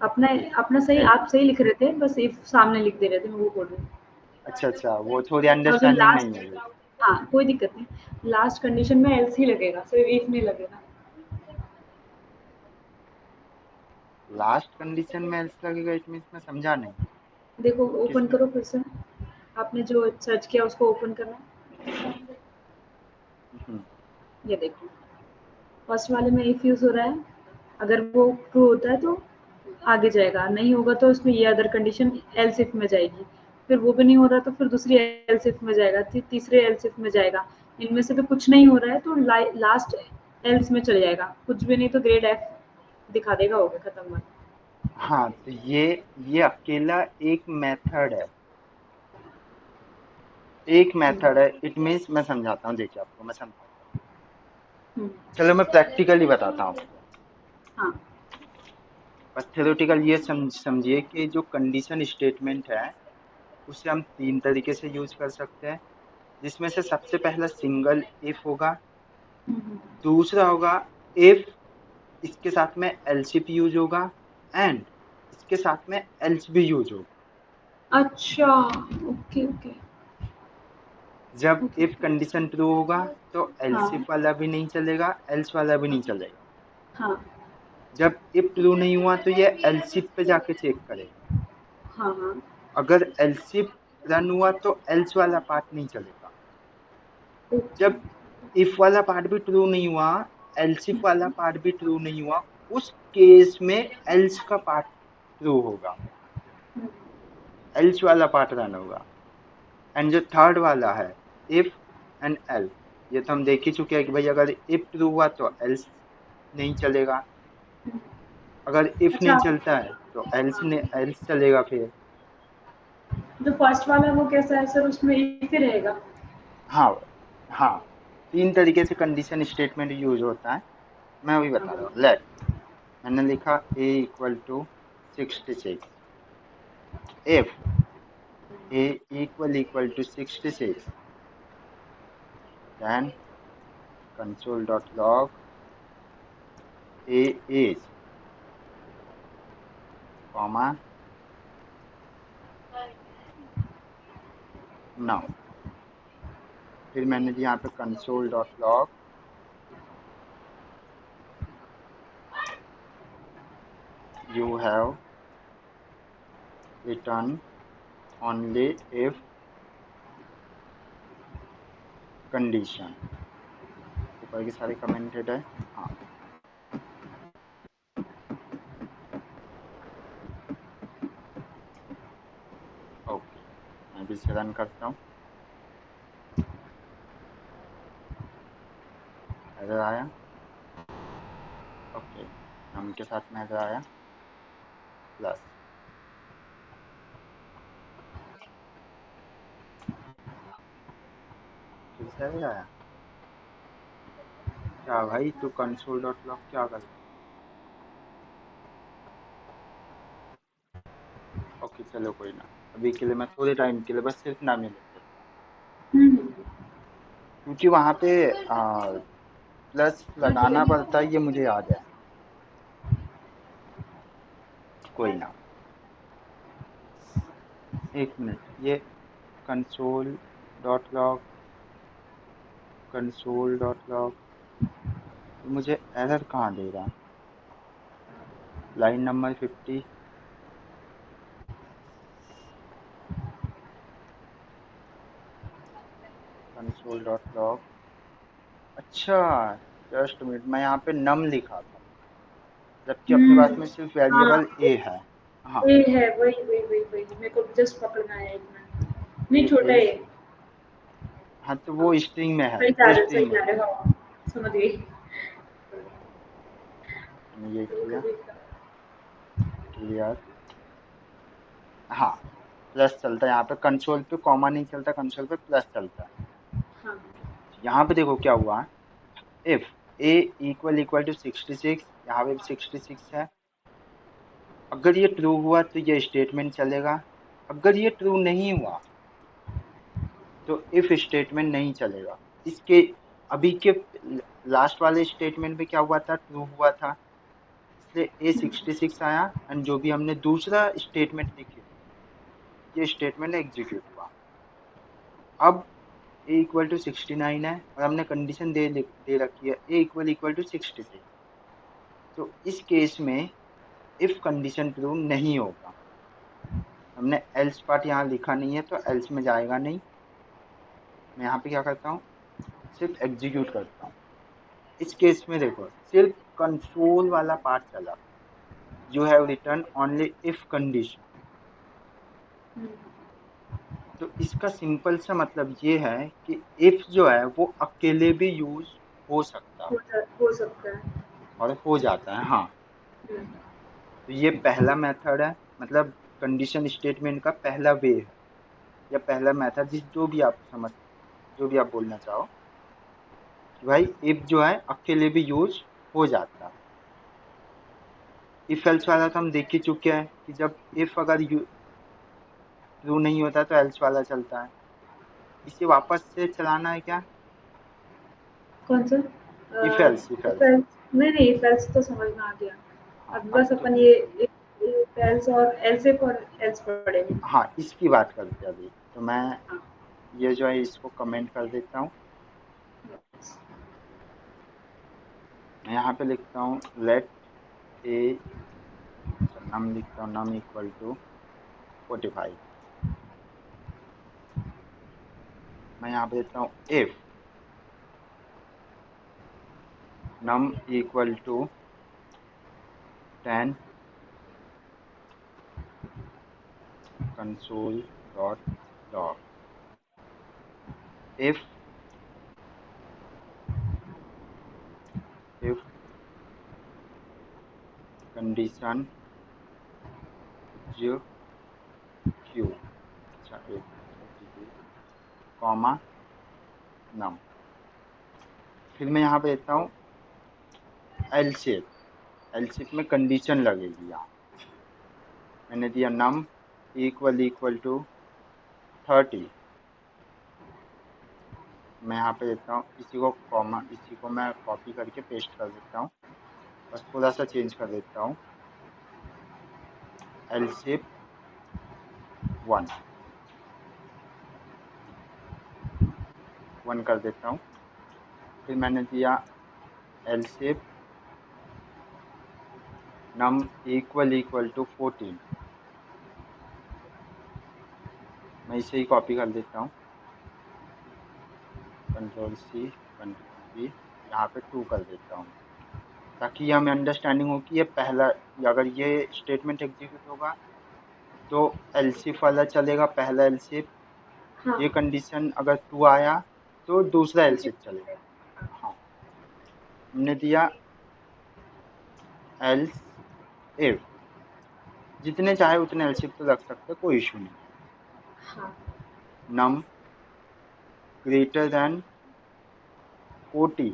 Speaker 2: अपना
Speaker 1: ठीक
Speaker 2: अपना सही,
Speaker 1: है।
Speaker 2: आप सही लिख रहे थे, बस इफ सामने लिख दे रहे थे, मैं वो बोल रही हूँ।
Speaker 1: अच्छा अच्छा, वो थोड़ी
Speaker 2: और जो
Speaker 1: अंडरस्टैंडिंग नहीं
Speaker 2: लास्ट,
Speaker 1: है।
Speaker 2: हाँ कोई दिक्कत नहीं, लास्ट कंडीशन में एल्स ही लगेगा, सिर्फ इफ नहीं लगेगा।
Speaker 1: लास्ट कंडीशन में एल्स लगेगा, इट मीन्स मैं समझा नहीं।
Speaker 2: देखो, ओपन
Speaker 1: किसमें?
Speaker 2: करो फिर से, आपने जो सर्च किया उसको ओपन करना।
Speaker 1: हम्म,
Speaker 2: ये देखो, फर्स्ट वाले में इफ यूज हो रहा है, अगर वो ट्रू होता है तो आगे जाएगा, नहीं होगा तो उसमें ये अदर कंडीशन एल्स इफ में जाएगी। फिर वो भी नहीं हो रहा तो फिर दूसरी एल्स इफ में जाएगा, तीसरे एल्स इफ में जाएगा। इनमें से भी कुछ नहीं हो रहा है तो लास्ट एल्स में चले जाएगा, कुछ भी नहीं तो ग्रेड एफ दिखा देगा, हो गया खत्म बात।
Speaker 1: हाँ, तो ये अकेला एक मेथड है, एक मेथड है, इट मीन्स मैं समझाता हूँ, देखिए आपको मैं समझाता हूँ।
Speaker 2: हम्म,
Speaker 1: चलो मैं प्रैक्टिकली बताता हूँ आपको।
Speaker 2: हाँ।
Speaker 1: बस थ्योरेटिकल ये समझिए कि जो कंडीशन स्टेटमेंट है, उसे हम तीन तरीके से यूज कर सकते हैं, जिसमें से सबसे पहला सिंगल इफ होगा।
Speaker 2: हम्म,
Speaker 1: दूसरा होगा इफ, इसके साथ में एल्स इफ यूज होगा, एंड इसके साथ में एल्स भी यूज होगा।
Speaker 2: अच्छा, ओके ओके।
Speaker 1: जब
Speaker 2: ओके
Speaker 1: इफ कंडीशन ट्रू होगा तो एल्स
Speaker 2: हाँ
Speaker 1: इफ वाला भी नहीं चलेगा, एल्स वाला भी
Speaker 2: हाँ
Speaker 1: नहीं चलेगा।
Speaker 2: हाँ
Speaker 1: जब इफ ट्रू नहीं हुआ तो ये एल्स इफ पे जाके चेक करेगा।
Speaker 2: हाँ हाँ।
Speaker 1: अगर एल्स इफ रन हुआ तो एल्स वाला पार्ट नहीं चलेगा।
Speaker 2: ओके।
Speaker 1: जब इफ वाला पार्ट भी ट्रू नहीं हुआ, एल्स इफ वाला पार्ट भी ट्रू नहीं हुआ, उस केस में एल्स का पार्ट ट्रू होगा, एल्स वाला पार्ट रन होगा। एंड जो थर्ड वाला है, इफ एंड एल्स, ये तो हम देख ही चुके हैं कि भाई अगर इफ ट्रू हुआ तो एल्स नहीं चलेगा, अगर इफ
Speaker 2: अच्छा,
Speaker 1: नहीं चलता है तो एल्स ने
Speaker 2: हाँ,
Speaker 1: एल्स चलेगा फिर।
Speaker 2: जो फर्स्ट वाला है वो कैसा है सर, उसमें इफ ही रहेगा?
Speaker 1: हाँ हाँ, तीन तरीके से कंडीशन स्टेटमेंट यूज होता है, मैं वही बता रहा
Speaker 2: हाँ,
Speaker 1: हूँ। लेट, मैंने लिखा a equal to 66, if a equal to 66, then console dot log a is comma now। फिर मैंने यहाँ पे console dot log you have written only if condition, ऊपर के सारे कमेंटेड है। हाँ, ओके, मैं भी इसे रन करता हूँ। एरर आया, ओके, नम के साथ में एरर आया, प्लस, फिर से एरर आया। क्या भाई, तू कंसोल डॉट लॉग क्या कर रहा है? ओके चलो कोई ना, अभी के लिए मैं थोड़े टाइम के लिए बस सिर्फ नाम ही लिख देता हूँ,
Speaker 2: हम्म,
Speaker 1: क्योंकि वहाँ पे प्लस
Speaker 2: हाँ ठीक
Speaker 1: लगाना
Speaker 2: है।
Speaker 1: पड़ता है, ये मुझे याद है। कोई ना, एक मिनट, ये console dot log, console dot log, तो मुझे एरर कहाँ दे रहा है? Line number 50, console dot log. अच्छा, जस्ट मिनट, मैं यहाँ पे नम लिखा था, जबकि अपने पास में सिर्फ
Speaker 2: हाँ,
Speaker 1: वेरिएबल ए है। हाँ,
Speaker 2: ए है, वही मेरे को जस्ट पकड़ना है 1 मिनट। नहीं,
Speaker 1: ए
Speaker 2: छोटा
Speaker 1: इज,
Speaker 2: ए।
Speaker 1: हाँ तो वो स्ट्रिंग में है, वो
Speaker 2: सही
Speaker 1: स्ट्रिंग में
Speaker 2: जा
Speaker 1: है।
Speaker 2: रहे हो, हाँ, समझ गई।
Speaker 1: मैंने ये किया,
Speaker 2: कभी-कभी
Speaker 1: क्लियर। हाँ, प्लस चलता है यहाँ पे, कंसोल पे कॉमा नहीं चलता, कंसोल पे प्लस चलता है।
Speaker 2: हाँ,
Speaker 1: यहाँ पे देखो क्या हुआ, इफ ए इक्वल टू 66, यहाँ पे 66 है। अगर ये ट्रू हुआ तो ये स्टेटमेंट चलेगा, अगर ये ट्रू नहीं हुआ तो इफ स्टेटमेंट नहीं चलेगा। इसके अभी के लास्ट वाले स्टेटमेंट में क्या हुआ था, ट्रू हुआ था, इसलिए ए 66 आया, एंड जो भी हमने दूसरा स्टेटमेंट लिखे ये स्टेटमेंट एग्जीक्यूट हुआ। अब ए इक्वल टू 69 है और हमने कंडीशन दे रखी है ए इक्वल टू 66, तो इस केस में इफ कंडीशन ट्रू नहीं होगा। हमने एल्स पार्ट यहाँ लिखा नहीं है तो एल्स में जाएगा नहीं। मैं यहाँ पे क्या करता हूँ, सिर्फ एग्जीक्यूट करता हूँ। इस केस में देखो सिर्फ कंसोल वाला पार्ट चला, you have return only if condition.
Speaker 2: हुँ,
Speaker 1: तो इसका सिंपल सा मतलब ये है कि इफ जो है वो अकेले भी यूज हो सकता है
Speaker 2: हो सकता है।
Speaker 1: और हो जाता है। हाँ,
Speaker 2: हुँ,
Speaker 1: तो ये पहला मेथड है, मतलब कंडीशन स्टेटमेंट का पहला वे है, या पहला मेथड, जिस जो भी आप समझ, जो भी आप बोलना चाहो, कि भाई इफ जो है अकेले भी यूज हो जाता है। इफ एल्स वाला तो हम देख ही चुके हैं कि जब इफ अगर ट्रू नहीं होता तो एल्स वाला चलता है। इसे वापस से चलाना है क्या?
Speaker 2: कौन-सा?
Speaker 1: If else, if
Speaker 2: if
Speaker 1: else.
Speaker 2: Else नहीं, इफ एल्स तो समझ में आ गया।
Speaker 1: हाँ,
Speaker 2: अब
Speaker 1: हाँ
Speaker 2: बस
Speaker 1: तो
Speaker 2: अपन ये इफ एल्स और एल्स इफ और एल्स पढ़ेंगे।
Speaker 1: हाँ, इसकी बात करते हैं अभी। तो मैं
Speaker 2: हाँ,
Speaker 1: ये जो है इसको कमेंट कर देता हूँ। मैं यहाँ पे लिखता हूँ लेट ए, अच्छा नम लिखता हूँ, नम इक्वल टू 45। मैं यहाँ पे देता हूँ if num equal to 10, console dot log, if if condition जो क्यू, अच्छा एक एग्जीक्यूट, कॉमा नम। फिर मैं यहाँ पे देता हूँ एलसिफ, एलसिफ में कंडीशन लगेगी यहाँ। मैंने दिया नम इक्वल टू 30। मैं यहाँ पे देता हूँ, इसी को कॉमा, इसी को मैं कॉपी करके पेस्ट कर देता हूँ, बस थोड़ा सा चेंज कर देता हूँ, एलसिफ 1 1 कर देता हूँ। फिर मैंने दिया एलसिफ नम इक्वल टू 14। मैं इसे ही कॉपी कर देता हूँ, कंट्रोल सी, कंट्रोल वी, यहाँ पे 2 कर देता हूँ, ताकि ये हमें अंडरस्टैंडिंग हो कि ये पहला, अगर ये स्टेटमेंट एग्जीक्यूट होगा तो एलसिफ वाला चलेगा, पहला एलसिफ।
Speaker 2: हाँ,
Speaker 1: ये कंडीशन अगर ट्रू आया तो दूसरा
Speaker 2: तो
Speaker 1: एलसिफ चलेगा। हाँ, हमने दिया एल्स इफ, जितने चाहे उतने एलसिफ तो रख सकते, कोई इशू नहीं है।
Speaker 2: हाँ,
Speaker 1: num greater than 40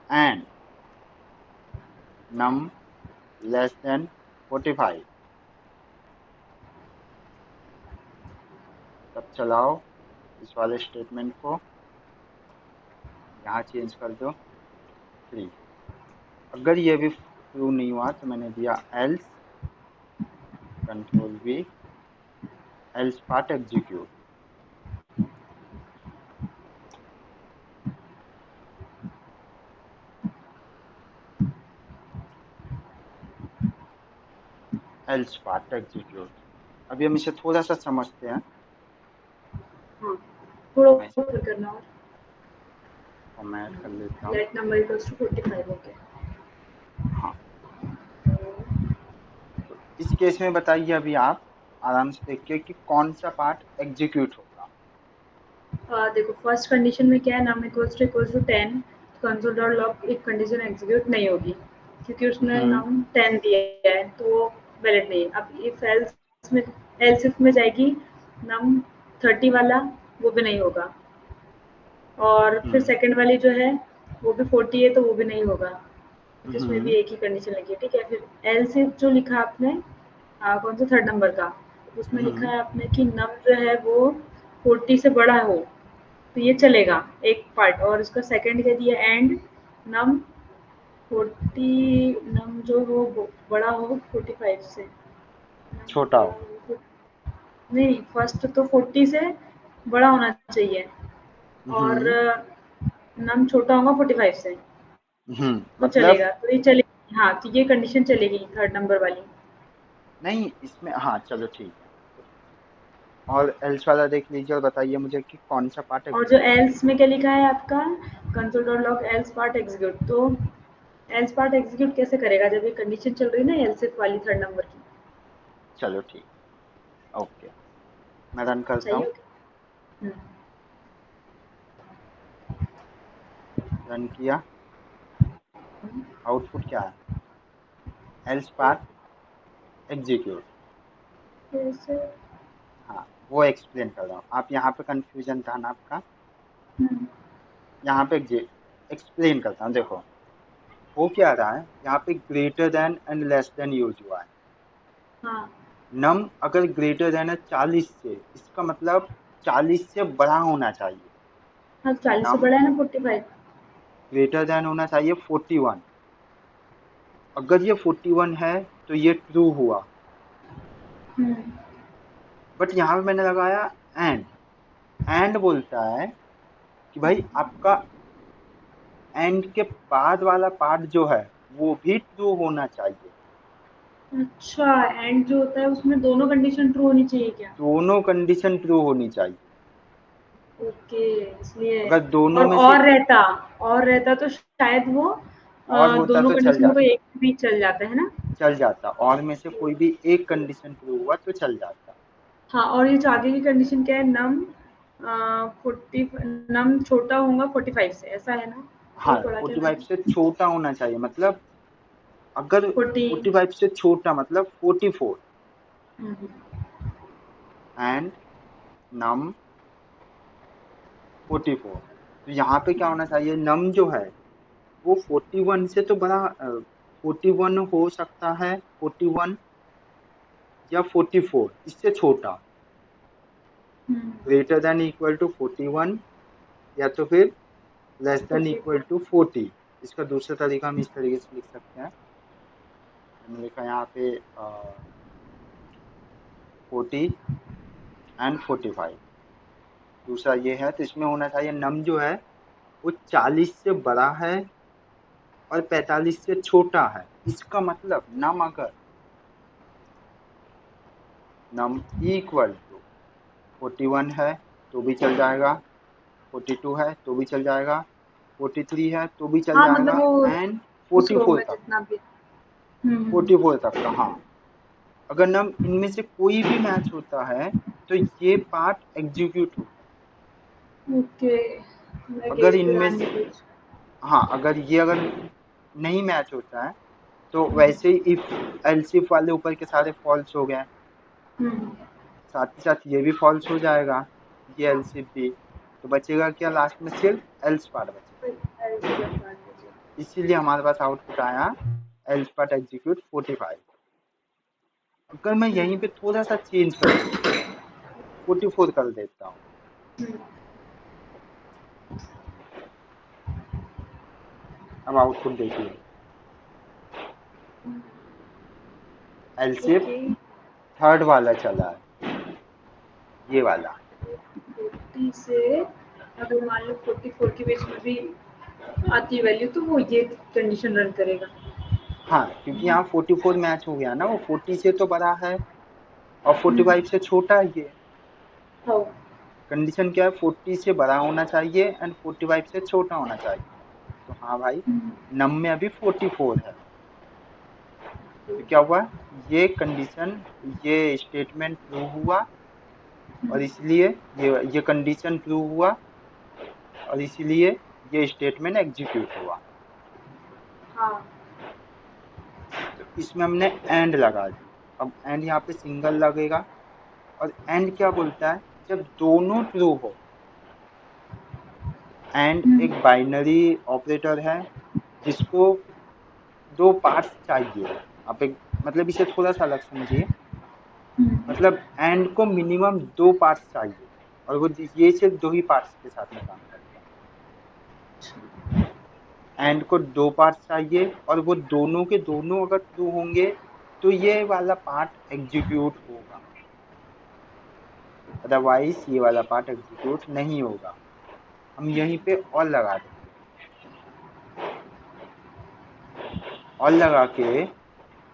Speaker 1: and num less than 45। तब चलाओ इस वाले स्टेटमेंट को, यहाँ चेंज कर दो 3। अगर ये भी ट्रू नहीं हुआ तो मैंने दिया else, control we, else part execute. Else part execute. अभी हम इसे थोड़ा सा समझते हैं।
Speaker 2: हाँ, थोड़ा
Speaker 1: मैं इसे
Speaker 2: ऊपर करना और
Speaker 1: फॉर्मेट कर लेता हूँ।
Speaker 2: लेट नंबर इक्वल्स टू 45 हो गया।
Speaker 1: हाँ, तो इस केस में बताइए अभी आप आराम से देखिए कि कौन सा पार्ट एग्जीक्यूट होगा।
Speaker 2: देखो फर्स्ट कंडीशन में क्या है, num equals to 10, console dot log एक कंडीशन एग्जीक्यूट नहीं होगी क्योंकि उसने
Speaker 1: हम्म
Speaker 2: नम 10 दिया है तो वो वैलिड नहीं है। अब इफ एल्स में एल्स इफ में जाएगी नम 30 वाला, वो भी नहीं होगा। और फिर
Speaker 1: हम्म
Speaker 2: सेकंड वाली जो है वो भी 40 है तो वो भी नहीं होगा क्योंकि उसमें भी
Speaker 1: हम्म
Speaker 2: एक ही कंडीशन लगी है। ठीक है, फिर एल्स इफ जो लिखा आपने कौन सा थर्ड नंबर का, उसमें लिखा
Speaker 1: हम्म
Speaker 2: है आपने कि नम जो है वो 40 से बड़ा हो तो ये चलेगा एक पार्ट। और इसका सेकंड कह दिया एंड नम 40 नम जो हो बड़ा हो 45 से, नम
Speaker 1: छोटा
Speaker 2: बड़ा
Speaker 1: हो।
Speaker 2: हो नहीं, फर्स्ट तो 40 से बड़ा होना चाहिए और
Speaker 1: हम्म
Speaker 2: नम छोटा होगा 45 से तो
Speaker 1: मतलब
Speaker 2: चलेगा। तो ये चलेगी, हाँ, तो ये कंडीशन चलेगी थर्ड नंबर वाली।
Speaker 1: नहीं इसमें, हाँ चलो ठीक है। और एल्स वाला देख लीजिए और बताइए मुझे कि कौन सा पार्ट
Speaker 2: और जो
Speaker 1: एग्जीक्यूट होगा।
Speaker 2: एल्स में क्या लिखा है आपका, console dot log else part execute, तो एल्स पार्ट एग्जीक्यूट कैसे करेगा जब ये कंडीशन चल रही है ना एल्स इफ वाली थर्ड नंबर की।
Speaker 1: चलो ठीक, ओके, मैं रन करता
Speaker 2: सही
Speaker 1: हूँ।
Speaker 2: हो गया।
Speaker 1: रन किया, आउटपुट क्या है? एल्स
Speaker 2: क्या
Speaker 1: पार्ट एग्जीक्यूट।
Speaker 2: कैसे?
Speaker 1: हाँ, वो एक्सप्लेन कर रहा हूँ। आप यहाँ पे कंफ्यूजन था ना आपका,
Speaker 2: हम्म,
Speaker 1: यहाँ पे एक्सप्लेन करता हूँ। देखो वो क्या रहा है, यहाँ पे greater than and less than use हुआ है।
Speaker 2: हाँ
Speaker 1: नम अगर ग्रेटर देन है 40 से, इसका मतलब 40 से बड़ा होना चाहिए।
Speaker 2: हाँ, 40 से
Speaker 1: नम
Speaker 2: बड़ा है ना 45।
Speaker 1: ग्रेटर देन होना चाहिए 41। अगर ये 41 है तो ये ट्रू हुआ।
Speaker 2: हम्म,
Speaker 1: बट यहाँ पे मैंने लगाया एंड। एंड बोलता है कि भाई आपका एंड के बाद वाला पार्ट जो है वो भी ट्रू होना चाहिए।
Speaker 2: अच्छा, एंड जो होता है उसमें दोनों कंडीशन ट्रू होनी चाहिए क्या?
Speaker 1: दोनों कंडीशन ट्रू होनी चाहिए।
Speaker 2: ओके, इसलिए।
Speaker 1: अगर दोनों
Speaker 2: और
Speaker 1: में से
Speaker 2: और रहता और रहता तो शायद वो
Speaker 1: और होता
Speaker 2: दोनों
Speaker 1: तो चल
Speaker 2: कंडीशन में कोई
Speaker 1: जाता,
Speaker 2: एक भी चल जाता है ना।
Speaker 1: चल जाता, और में से कोई भी एक कंडीशन ट्रू हुआ तो चल जाता।
Speaker 2: हाँ, और ये जो आगे की कंडीशन क्या है, नम 40 नम छोटा होगा 45 से, ऐसा है ना?
Speaker 1: हाँ,
Speaker 2: वही पढ़ा क्या
Speaker 1: 45
Speaker 2: मैंने?
Speaker 1: से छोटा होना चाहिए, मतलब अगर
Speaker 2: 40।
Speaker 1: 45 से छोटा मतलब 44।
Speaker 2: हम्म,
Speaker 1: एंड नम 44, तो यहाँ पे क्या होना चाहिए, नम जो है वो 41 से तो बड़ा, 41 हो सकता है, 41 या 44 इससे छोटा,
Speaker 2: हम्म,
Speaker 1: ग्रेटर देन इक्वल टू 41 या तो फिर लेस देन इक्वल
Speaker 2: 44।
Speaker 1: टू 40। इसका दूसरा तरीका हम इस तरीके से लिख सकते हैं। मैंने लिखा यहाँ पे 40 एंड 45। दूसरा ये है, तो इसमें होना चाहिए नम जो है वो 40 से बड़ा है और 45 से छोटा है। इसका मतलब नम अगर नम इक्वल टू 41 है तो भी चल जाएगा, 42 है तो भी चल जाएगा, 43 है तो भी चल
Speaker 2: हाँ, मतलब
Speaker 1: जाएगा,
Speaker 2: वो
Speaker 1: एंड
Speaker 2: उस रो
Speaker 1: 44
Speaker 2: में
Speaker 1: तक,
Speaker 2: जितना भी। हम्म,
Speaker 1: 44 तक का। हाँ, अगर नम इनमें से कोई भी मैच होता है तो ये पार्ट एग्जीक्यूट होगा।
Speaker 2: ओके, मैं
Speaker 1: अगर
Speaker 2: गई फिर
Speaker 1: इनमें
Speaker 2: आने
Speaker 1: से,
Speaker 2: बीच।
Speaker 1: हाँ अगर ये अगर नहीं मैच होता है तो
Speaker 2: हम्म,
Speaker 1: वैसे ही इफ एल्स इफ वाले ऊपर के सारे फॉल्स हो गए,
Speaker 2: हम्म,
Speaker 1: साथ ही साथ ये भी फॉल्स हो जाएगा, ये एल्स इफ भी, तो बचेगा क्या लास्ट में, सिर्फ एल्स पार्ट बचेगा।
Speaker 2: फिर ऐसे बता दीजिए।
Speaker 1: इसीलिए हमारे पास आउटपुट आया एल्स पार्ट एग्जीक्यूट 45। अगर मैं यहीं पे थोड़ा सा चेंज कर दूं, 44 कर देता हूँ,
Speaker 2: हम्म,
Speaker 1: अब आउटपुट देखिए, एल्स इफ
Speaker 2: ओके।
Speaker 1: थर्ड वाला चला है, ये वाला
Speaker 2: 40 से अगर मान लो 44 के बीच में भी आती है वैल्यू तो वो ये कंडीशन रन करेगा।
Speaker 1: हाँ, क्योंकि यहाँ 44 मैच हो गया ना, वो 40 से तो बड़ा है और
Speaker 2: हम्म,
Speaker 1: 45 से छोटा है ये।
Speaker 2: हाँ।
Speaker 1: कंडीशन क्या है, 40 से बड़ा होना चाहिए एंड 45 से छोटा होना चाहिए। तो हाँ भाई,
Speaker 2: हम्म,
Speaker 1: नम में अभी 44 है। तो क्या हुआ, ये कंडीशन, ये स्टेटमेंट ट्रू हुआ और इसलिए ये कंडीशन ट्रू हुआ और इसलिए ये स्टेटमेंट एग्जीक्यूट हुआ।
Speaker 2: हाँ।
Speaker 1: तो इसमें हमने एंड लगा दी। अब एंड यहाँ पे सिंगल लगेगा और एंड क्या बोलता है, जब दोनों ट्रू हो। एंड
Speaker 2: हम्म,
Speaker 1: एक बाइनरी ऑपरेटर है जिसको दो पार्ट्स चाहिए। आप एक, मतलब इसे थोड़ा सा अलग समझिए।
Speaker 2: हम्म,
Speaker 1: मतलब एंड को मिनिमम दो पार्ट्स चाहिए और वो ये सिर्फ दो ही पार्ट्स के साथ में काम करता है। एंड को दो पार्ट्स चाहिए और वो दोनों के दोनों अगर ट्रू होंगे तो ये वाला पार्ट एग्जीक्यूट होगा, अदरवाइज ये वाला पार्ट एग्जीक्यूट नहीं होगा। हम यहीं पे और लगा देंगे। और लगा के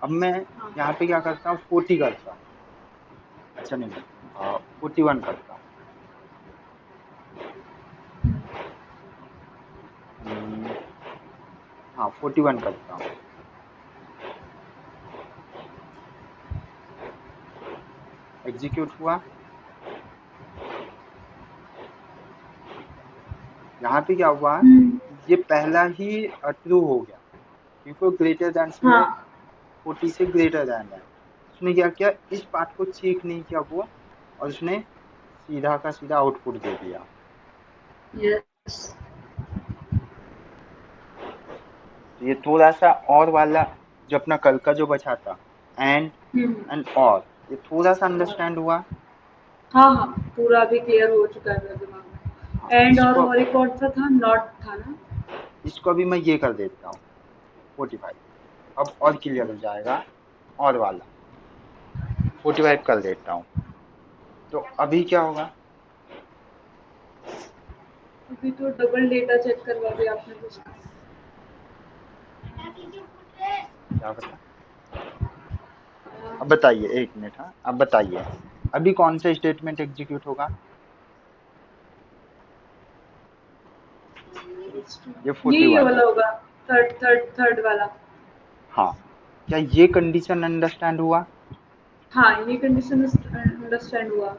Speaker 1: अब मैं
Speaker 2: हाँ।
Speaker 1: यहाँ पे क्या करता हूँ, 40 करता हूँ। अच्छा नहीं, 41 करता हूँ। हम्म, हाँ 41 करता हूँ। एग्जीक्यूट हुआ। यहाँ पे क्या हुआ,
Speaker 2: हम्म,
Speaker 1: ये पहला ही ट्रू हो गया क्योंकि वो ग्रेटर देन से,
Speaker 2: हाँ।
Speaker 1: 40 से ग्रेटर देन है। उसने क्या किया, इस पार्ट को चेक नहीं किया वो, और उसने सीधा का सीधा आउटपुट दे दिया।
Speaker 2: यस।
Speaker 1: तो ये थोड़ा सा और वाला, जो अपना कल का जो बचा था, एंड
Speaker 2: हम्म,
Speaker 1: एंड और, ये थोड़ा सा
Speaker 2: और
Speaker 1: अंडरस्टैंड हुआ।
Speaker 2: हाँ, हाँ, पूरा अभी क्लियर हो चुका है मेरे दिमाग
Speaker 1: हाँ,
Speaker 2: में। एंड और एक और था नॉट था ना?
Speaker 1: इसको अभी मैं ये कर देता हूँ 45। अब और क्लियर हो जाएगा। और वाला 45 कर देता हूँ। तो अभी क्या होगा,
Speaker 2: अभी तो डबल डेटा चेक करवा दिया आपने कुछ।
Speaker 1: क्या पता। अब बताइए, एक मिनट, हाँ अब बताइए, अभी कौन सा स्टेटमेंट एग्जीक्यूट होगा। ये
Speaker 2: ये
Speaker 1: 41।
Speaker 2: वाला होगा। थर्ड वाला।
Speaker 1: हाँ, क्या ये कंडीशन अंडरस्टैंड हुआ।
Speaker 2: हाँ, ये कंडीशन अंडरस्टैंड हुआ।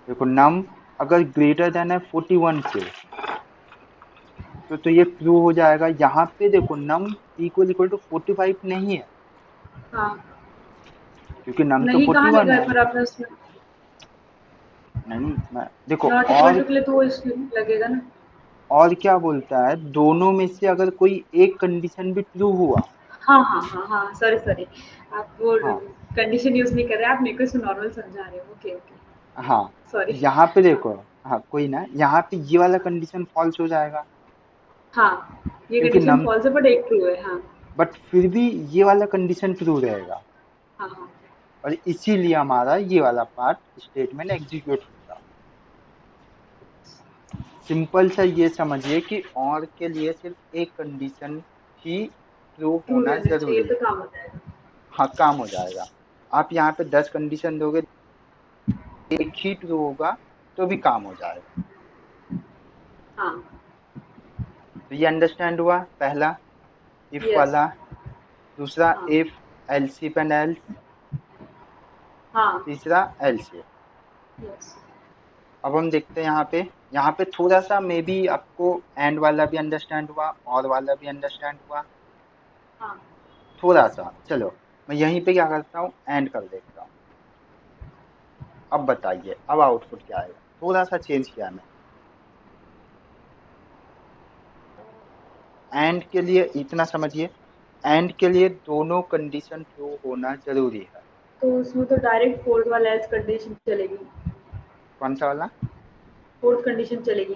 Speaker 1: देखो, नम अगर ग्रेटर देन है 41 से, तो ये ट्रू हो जाएगा। यहाँ पे देखो, नम इक्वल टू 45 नहीं है,
Speaker 2: हाँ।
Speaker 1: क्योंकि नम तो
Speaker 2: नहीं, कहाँ
Speaker 1: 41
Speaker 2: लिखा
Speaker 1: है।
Speaker 2: है पर आपने उसमें?
Speaker 1: नहीं, मैं देखो,
Speaker 2: नॉट इक्वल टू के लिए तो इसमें लगेगा ना।
Speaker 1: और क्या बोलता है, दोनों में से अगर कोई एक कंडीशन भी ट्रू हुआ।
Speaker 2: हाँ, हाँ, हाँ, हाँ, सॉरी, सॉरी। आप वो
Speaker 1: हाँ
Speaker 2: कंडीशन यूज़ नहीं कर रहे, आप मेरे को इसको नॉर्मल समझा रहे हो। Okay, okay.
Speaker 1: हाँ,
Speaker 2: सॉरी।
Speaker 1: यहाँ पे
Speaker 2: हाँ,
Speaker 1: देखो, हाँ कोई ना, यहाँ पे ये वाला कंडीशन फॉल्स हो जाएगा
Speaker 2: हाँ, ये
Speaker 1: क्योंकि
Speaker 2: कंडीशन
Speaker 1: नम,
Speaker 2: फॉल्स है बट एक ट्रू है। हाँ,
Speaker 1: बट फिर भी ये वाला कंडीशन ट्रू रहेगा
Speaker 2: हाँ, हाँ।
Speaker 1: और इसीलिए हमारा ये वाला पार्ट स्टेटमेंट एग्जीक्यूट होगा। सिंपल सा ये समझिए कि और के लिए सिर्फ एक कंडीशन ही ट्रू
Speaker 2: ट्रू
Speaker 1: होना
Speaker 2: रहना चाहिए
Speaker 1: जरूरी
Speaker 2: तो
Speaker 1: है।
Speaker 2: काम हो जाएगा।
Speaker 1: हाँ, काम हो जाएगा। आप यहाँ पे 10 कंडीशन दोगे, एक ही ट्रू होगा तो भी काम हो जाएगा।
Speaker 2: हाँ।
Speaker 1: तो ये अंडरस्टैंड हुआ पहला, इफ
Speaker 2: यस।
Speaker 1: वाला। दूसरा
Speaker 2: हाँ,
Speaker 1: इफ, एल्स एंड एल्स।
Speaker 2: हाँ।
Speaker 1: तीसरा एल्स।
Speaker 2: यस।
Speaker 1: अब हम देखते हैं यहाँ पे थोड़ा सा मे बी आपको एंड वाला भी अंडरस्टैंड हुआ और वाला भी अंडरस्टैंड हुआ,
Speaker 2: हाँ।
Speaker 1: थोड़ा सा। चलो, मैं यहीं पे क्या करता हूँ, एंड कर देता हूँ। अब बताइए, अब आउटपुट क्या आएगा, थोड़ा सा चेंज किया मैंने। एंड के लिए इतना समझिए, एंड के लिए दोनों कंडीशन ट्रू होना जरूरी है।
Speaker 2: तो उसमें तो डायरेक्ट फोर्थ वाला एल्स कंडीशन चलेगी।
Speaker 1: कौन सा वाला,
Speaker 2: फोर्थ कंडीशन चलेगी।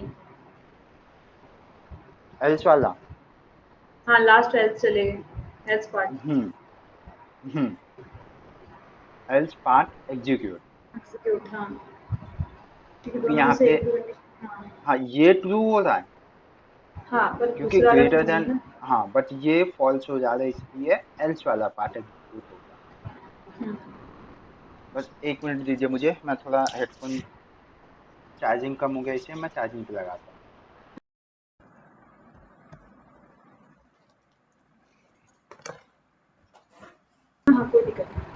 Speaker 1: एल्स वाला।
Speaker 2: हाँ, लास्ट एल्स चलेगा, एल्स पार्ट।
Speaker 1: हम्म हम्म एल्स पार्ट एग्जीक्यूट।
Speaker 2: एग्जीक्यूट, हाँ, क्योंकि
Speaker 1: क्योंकि
Speaker 2: दोनों में
Speaker 1: यहाँ
Speaker 2: से
Speaker 1: पे
Speaker 2: एक भी कंडीशन, हाँ,
Speaker 1: हाँ ये ट्रू हो रहा है
Speaker 2: हाँ, पर
Speaker 1: क्योंकि
Speaker 2: दूसरा वाला
Speaker 1: ग्रेटर
Speaker 2: ट्रू नहीं
Speaker 1: देन,
Speaker 2: है ना।
Speaker 1: हाँ बट ये फॉल्स हो जा रहा है इसलिए एल्स वाला पार्ट एग्जीक्यूट होगा।
Speaker 2: हुँ,
Speaker 1: बस 1 मिनट दीजिए मुझे, मैं थोड़ा हेडफोन चार्जिंग कम हो गया इसे मैं चार्जिंग पे लगाता हूँ।
Speaker 2: हाँ, हाँ, कोई दिक्कत नहीं।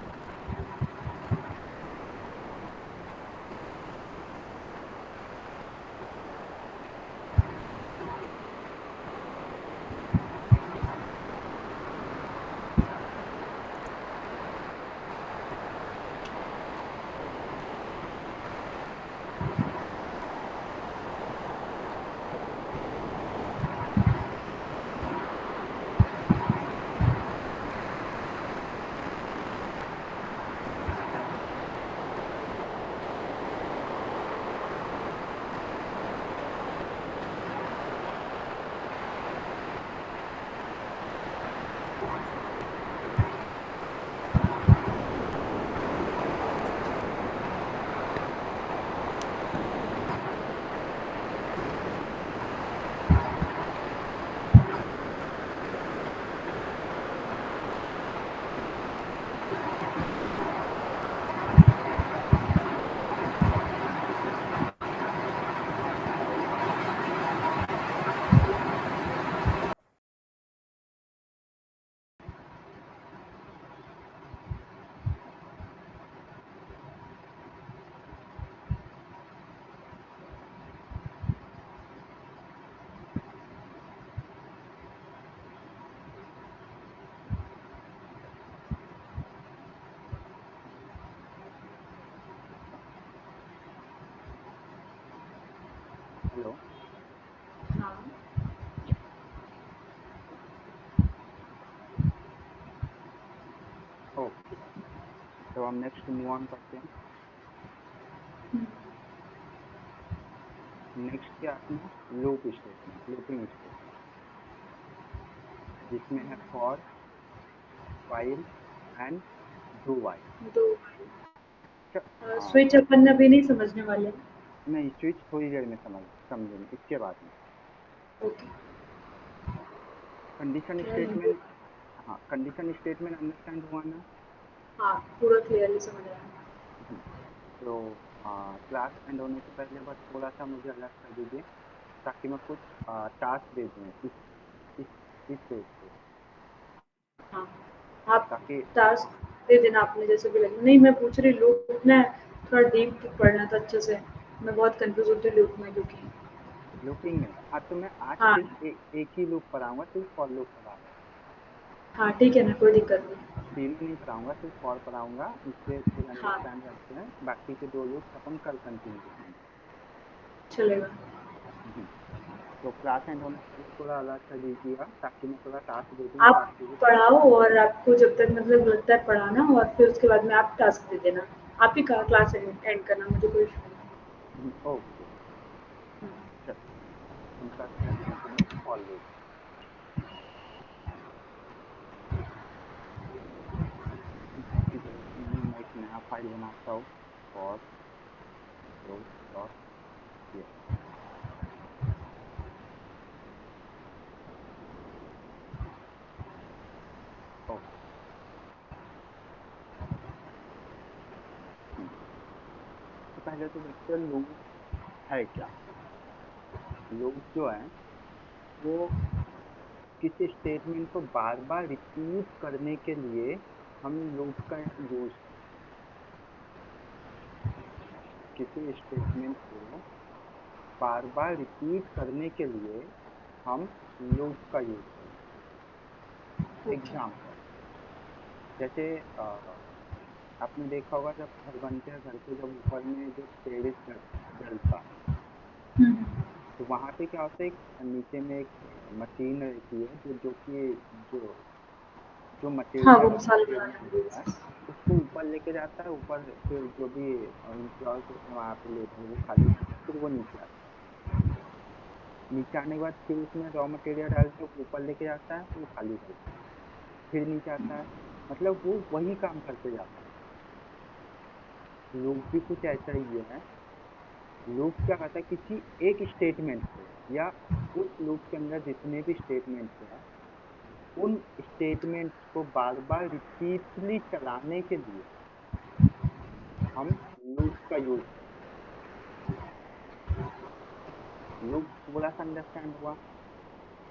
Speaker 1: हेलो।
Speaker 2: हाँ,
Speaker 1: ओके, तो हम नेक्स्ट मूव ऑन करते हैं।
Speaker 2: हुँ,
Speaker 1: नेक्स्ट क्या अपना लूप स्टेटमेंट, लूपिंग स्टेटमेंट, जिसमें है for, while and do while.
Speaker 2: तो
Speaker 1: हाँ
Speaker 2: स्विच अपन अभी नहीं समझने वाले हैं।
Speaker 1: नहीं, स्विच थोड़ी देर में समझेंगे इसके बाद में।
Speaker 2: ओके,
Speaker 1: कंडीशन
Speaker 2: क्या है?
Speaker 1: स्टेटमेंट, हाँ कंडीशन स्टेटमेंट अंडरस्टैंड हुआ ना।
Speaker 2: हाँ, पूरा क्लियरली समझ आया।
Speaker 1: हम्म, तो क्लास एंड होने से पहले बस थोड़ा सा मुझे अलर्ट कर दीजिए ताकि मैं कुछ टास्क दे दूँ इस इस पेज पे,
Speaker 2: हाँ, आप
Speaker 1: ताकि
Speaker 2: टास्क दे देना आपने जैसे भी लगे। नहीं, मैं पूछ रही लूप ना थोड़ा डीप पढ़ना था अच्छे से। मैं बहुत कन्फ्यूज़ होती हूँ लूप में क्योंकि
Speaker 1: लूपिंग में। हाँ तो मैं आज
Speaker 2: हाँ,
Speaker 1: सिर्फ एक ही लूप पढ़ाऊंगा, सिर्फ फॉर लूप पढ़ाऊंगा।
Speaker 2: हाँ, ठीक है ना, कोई दिक्कत नहीं।
Speaker 1: तीनों नहीं पढ़ाऊंगा, सिर्फ फॉर पढ़ाऊंगा, इससे थोड़ा
Speaker 2: हाँ,
Speaker 1: अंडरस्टैंड रखते हैं। बाकी के 2 लूप्स अपन कल कंटिन्यू करेंगे।
Speaker 2: चलेगा।
Speaker 1: हम्म, तो क्लास एंड होने से पहले थोड़ा अलर्ट कर दीजिएगा ताकि मैं थोड़ा टास्क दे दूँ
Speaker 2: आप
Speaker 1: बाकी के।
Speaker 2: पढ़ाओ और आपको जब तक मतलब लगता है पढ़ाना और फिर उसके बाद में आप टास्क दे देना। आप ही का क्लास एंड करना, मुझे कोई इशू नहीं
Speaker 1: ओके,
Speaker 2: है।
Speaker 1: चलो हम करते हैं कंटिन्यू फॉर लूप। इसकी जरूरत नहीं है, मैं एक नया फाइल बनाता हूँ फॉर लूप डॉट ये। ओके। तो पहले तो देखते हैं लूप है क्या। लूप जो है वो किसी स्टेटमेंट को बार बार रिपीट करने के लिए हम लूप का यूज करते हैं। किसी स्टेटमेंट को बार बार रिपीट करने के लिए हम लूप का यूज करते हैं।
Speaker 2: ओके।
Speaker 1: एग्जाम्पल, जैसे आपने देखा होगा जब घर बनते हैं, घर के जब ऊपर में जो टेरेस डलता है,
Speaker 2: हुँ,
Speaker 1: तो वहाँ पे क्या होता है, एक नीचे में एक मशीन रहती है जो कि जो जो
Speaker 2: हाँ,
Speaker 1: मटेरियल
Speaker 2: वो
Speaker 1: रॉ
Speaker 2: मसाले
Speaker 1: मटेरियल
Speaker 2: बनाने
Speaker 1: होता है
Speaker 2: वाली।
Speaker 1: उसको ऊपर लेके जाता है। ऊपर फिर जो भी एम्प्लॉयज होते हैं वहाँ पे लेबर, वो खाली करते हैं, फिर वो नीचे आता है। नीचे आने के बाद फिर उसमें रॉ मटेरियल डाल के ऊपर लेके जाता है, वो खाली करता है, फिर नीचे आता है। मतलब वो वही काम करते जाता है। लूप भी कुछ ऐसा ही है। लूप क्या करता है, किसी एक स्टेटमेंट को या उस लूप के अंदर जितने भी स्टेटमेंट्स हैं उन स्टेटमेंट्स को बार बार रिपीटली चलाने के लिए हम लूप का यूज करते हैं। लूप थोड़ा सा अंडरस्टैंड हुआ?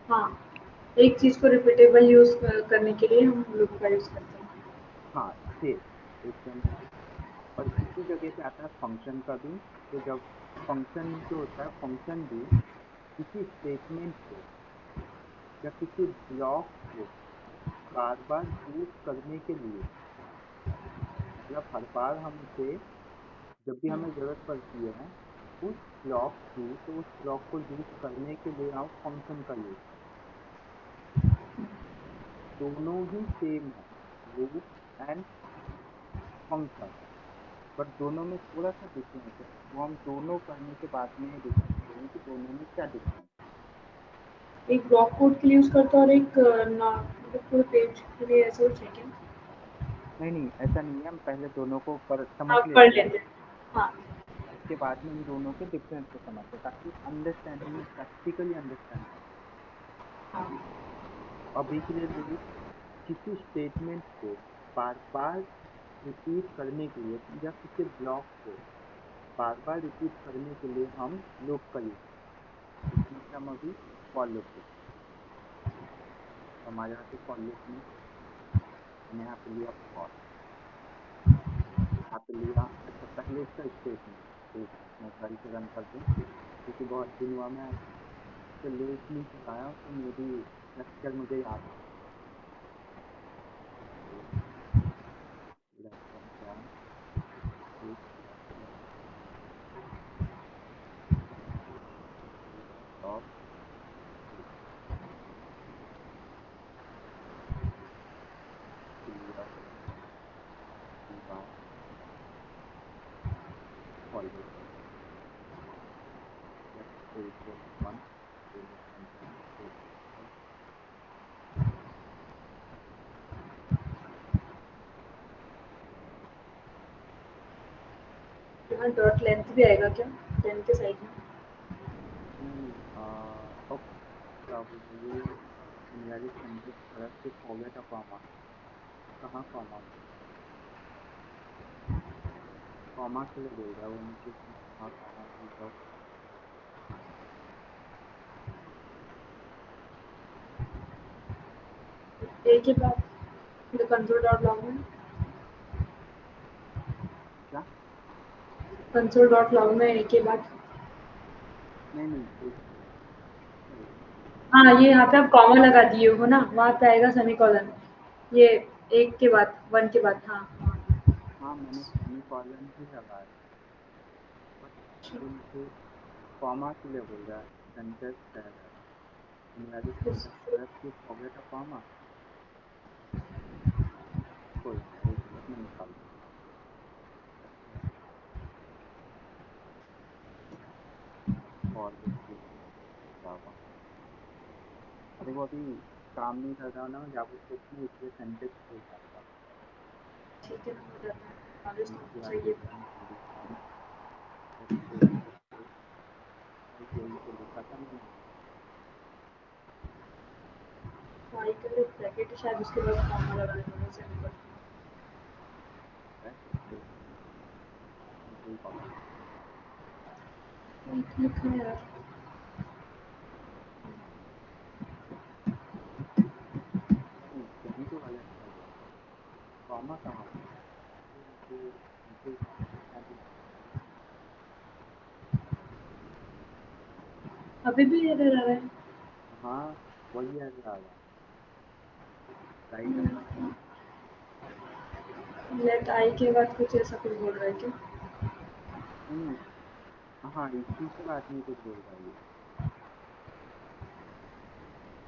Speaker 2: हाँ, एक चीज़ को रिपीटेबल यूज़ करने के लिए हम लूप का यूज़ करते हैं।
Speaker 1: हाँ, सेम एकदम से। और इसी जगह पे आता है फंक्शन का भी। तो जब फंक्शन जो होता है, फंक्शन भी किसी स्टेटमेंट को या किसी ब्लॉक को बार बार यूज करने के लिए, मतलब हर बार हम उसे, जब भी हमें ज़रूरत पड़ती है उस ब्लॉक की, तो उस ब्लॉक को यूज करने के लिए हम फंक्शन का यूज करते हैं। दोनों ही सेम है, लूप एंड फंक्शन, बट दोनों में थोड़ा सा डिफरेंस है। वो हम दोनों करने के बाद में डिस्कस करेंगे कि दोनों में क्या डिफरेंस है।
Speaker 2: एक ब्लॉक कोड के लिए यूज़ करते हैं और एक ना मतलब पूरे पेज के लिए ऐसा कुछ है क्या?
Speaker 1: नहीं नहीं, ऐसा नहीं है। हम पहले दोनों को पर समझ
Speaker 2: आप पढ़
Speaker 1: लेते हैं,
Speaker 2: लेते हैं। हाँ,
Speaker 1: उसके बाद में हम दोनों के डिफरेंस को समझते हैं ताकि अंडरस्टैंडिंग में प्रैक्टिकली अंडरस्टैंड कर सकें।
Speaker 2: हाँ।
Speaker 1: अभी के लिए लूप किसी स्टेटमेंट को बार बार रिपीट करने के लिए या किसी ब्लॉक को बार बार रिपीट करने के लिए हम लूप का यूज करते हैं। इसमें से हम अभी फॉर लूप देखते हैं। तो हमारे यहाँ पे फॉर लूप में मैंने यहाँ पे लिया फॉर, यहाँ पे लिया। अच्छा, पहले इसका स्टेटमेंट एक मिनट मैं गाड़ी से रन कर दूँ, क्योंकि बहुत दिन हुआ मैं इसे लेट नहीं चलाया हूँ, तो मेरी स्ट्रक्चर मुझे याद नहीं है। तो रेफरेंस है एक डॉट क्लियर दीवार for loop just a equal to 1
Speaker 2: यहाँ डॉट लेंथ भी आएगा क्या? 10 के साइड में?
Speaker 1: नहीं नहीं, ओके, क्या बोल रहे हैं ये? Invalid syntax for to forget a comma. कहाँ कॉमा बोल रहा है? कॉमा के लिए बोल रहा है वो मुझे कि कहाँ कॉमा बोल रहा हो।
Speaker 2: ए के बाद फिर कंसोल डॉट लॉग में
Speaker 1: क्या?
Speaker 2: कंसोल डॉट लॉग में ए के बाद
Speaker 1: नहीं नहीं, एक सॉरी।
Speaker 2: हाँ, ये यहाँ पे आप कॉमा लगा दिए हो ना, वहाँ पे आएगा सेमीकोलन। ये एक के बाद 1 के बाद हाँ, हाँ।
Speaker 1: हाँ, मैंने सेमीकोलन ही लगाया, बट ये मुझे कॉमा के लिए बोल रहा है। सिंटेक्स कह रहा है invalid syntax for to forget a comma. कोई ना, एक मिनट में निकाल दूंगा। फॉर लूप जावा, अरे वो अभी काम नहीं कर रहा ना जावास्क्रिप्ट में, इसलिए सिंटेक्स भूल जाता।
Speaker 2: ठीक है, हो जाता है। नॉलेज तो
Speaker 1: नीचे आके
Speaker 2: चाहिए।
Speaker 1: Run condition just equal to, यही तो लिखा था मैंने।
Speaker 2: हाँ, इक्वल एक ब्रैकेट है, शायद उसके बाद कॉमा लगाने वाला सेमीकोलन।
Speaker 1: ब्रैकेट कोई कॉमा नहीं।
Speaker 2: एक लिखा है यार।
Speaker 1: नहीं, यही तो गलत है वो, कॉमा कहाँ बोल रहा है? ये मुझे मुझे अंडरस्टैंडिंग नहीं हो रहा।
Speaker 2: अभी भी एरर आ रहा है।
Speaker 1: हाँ, वही एरर आ रहा है। ट्राई करना।
Speaker 2: लेट आई के बाद कुछ ऐसा कुछ बोल रहा है क्या?
Speaker 1: नहीं नहीं, हाँ, इसी के बाद में कुछ बोल रहा है ये।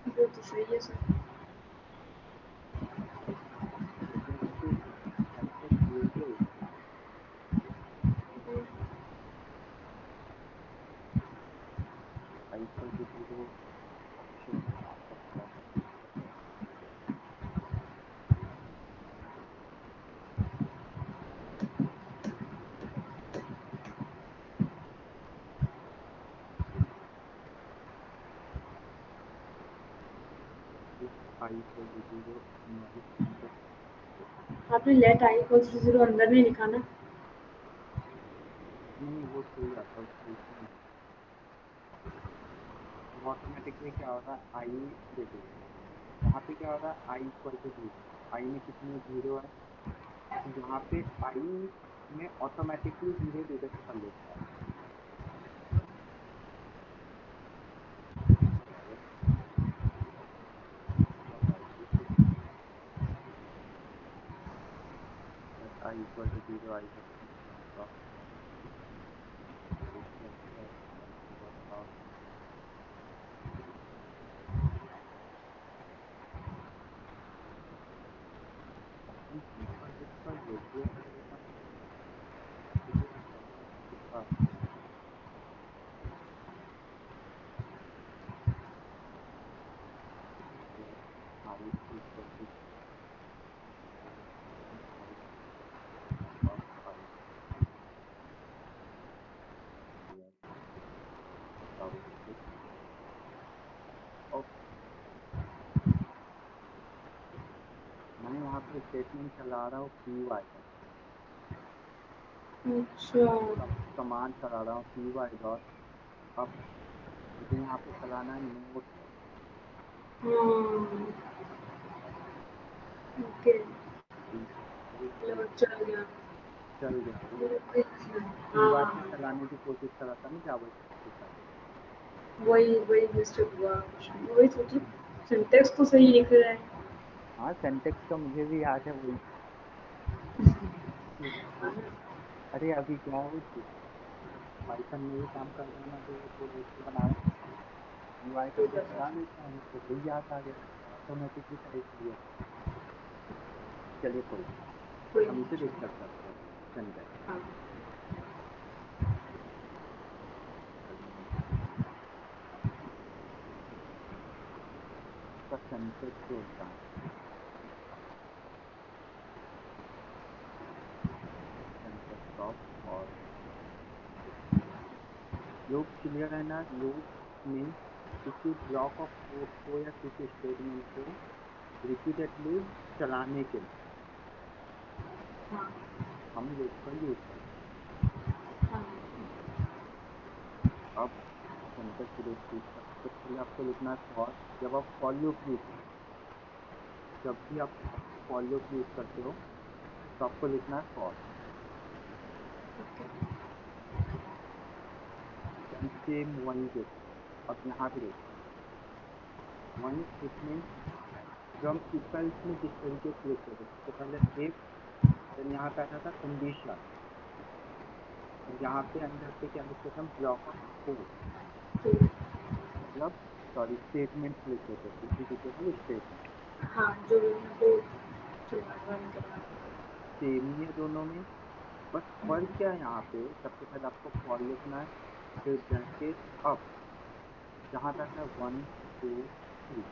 Speaker 2: वो तो सही है सर।
Speaker 1: तो जस्ट सिंटेक्स ये ही है इसका। इक्वल टू 0 शो नहीं आ सकता है। आई इक्वल टू जीरो नॉइज इंटर
Speaker 2: आपने लेट आई इक्वल्स टू 0 अंदर नहीं लिखा ना?
Speaker 1: नहीं वो सही आता है उसको इसमें नहीं आता। अब ऑटोमेटिकली क्या हो रहा है आई देखो यहाँ पे क्या हो रहा है आई इक्वल टू जीरो आई में कितने जीरो है तो यहाँ पे आई में ऑटोमेटिकली जीरो डिडक्ट कर लेता है तो what I do is that I equal to 0 I have to stop this lecture and figure out upon simple simple radial algorithm ये प्रॉब्लम कितना let I equal to I of I here probability of मैं यहाँ पे स्टेटमेंट चला रहा हूँ पी वाई का
Speaker 2: अच्छा।
Speaker 1: कमांड चला रहा हूँ पी वाई डॉट अब मुझे यहाँ पे चलाना है नोट
Speaker 2: हाँ, ओके।
Speaker 1: ये
Speaker 2: चल गया।
Speaker 1: चल गया वो पी
Speaker 2: हाँ
Speaker 1: वाई
Speaker 2: हाँ
Speaker 1: पे
Speaker 2: हाँ,
Speaker 1: चलाने की कोशिश करा था ना जावास्क्रिप्ट के साथ
Speaker 2: वही वही मिस्टेक हुआ। वही सोची, सिंटेक्स तो सही लिख रहा है।
Speaker 1: हाँ सिंटेक्स तो मुझे भी याद है वही अरे अभी क्या है वो पाइथन में भी काम कर रहा हूँ ना तो वो थोड़ा उसको बना रहा हूँ यूआई
Speaker 2: कोई
Speaker 1: करके
Speaker 2: बात
Speaker 1: चला लेता हूँ तो वही याद आ गया तो ऑटोमेटिकली टाइप हो गया चलिए कोई नहीं
Speaker 2: कोई
Speaker 1: हम इसे
Speaker 2: नहीं।
Speaker 1: डिस्कस करते हैं सिंटेक्स
Speaker 2: हाँ।
Speaker 1: इसका सिंटेक्स जो होता है सिंटेक्स ऑफ और लूप क्लियर है ना लूप में किसी ब्लॉक ऑफ कोड को या किसी स्टेटमेंट को रिपीटेडली चलाने के लिए
Speaker 2: हाँ
Speaker 1: हम लूप का यूज करते
Speaker 2: हाँ।
Speaker 1: हैं अब सिंटेक्स देखिए सबसे पहले आपको लिखना है फॉर जब आप फॉर लूप यूज जब भी आप फॉर लूप यूज करते हो तो आपको लिखना है फॉर देन सेम वही देखो अब यहाँ पे देखो वही इट मीन जो हम इफ एल्स में जिस तरीके से लिखते थे सबसे पहले इफ देन यहाँ पे आता था कंडीशन और यहाँ पे अंदर पे क्या लिखते थे हम ब्लॉक ऑफ कोड मतलब सॉरी स्टेटमेंट्स लिखते थे इक्विटेबल स्टेटमेंट
Speaker 2: हाँ, जो भी मैं को रन करवा।
Speaker 1: सेम ही है दोनों में बस फर्क क्या है यहाँ पे सबसे पहले आपको फॉर लिखना है फिर ब्रैकेट अप जहाँ तक है 1 2 3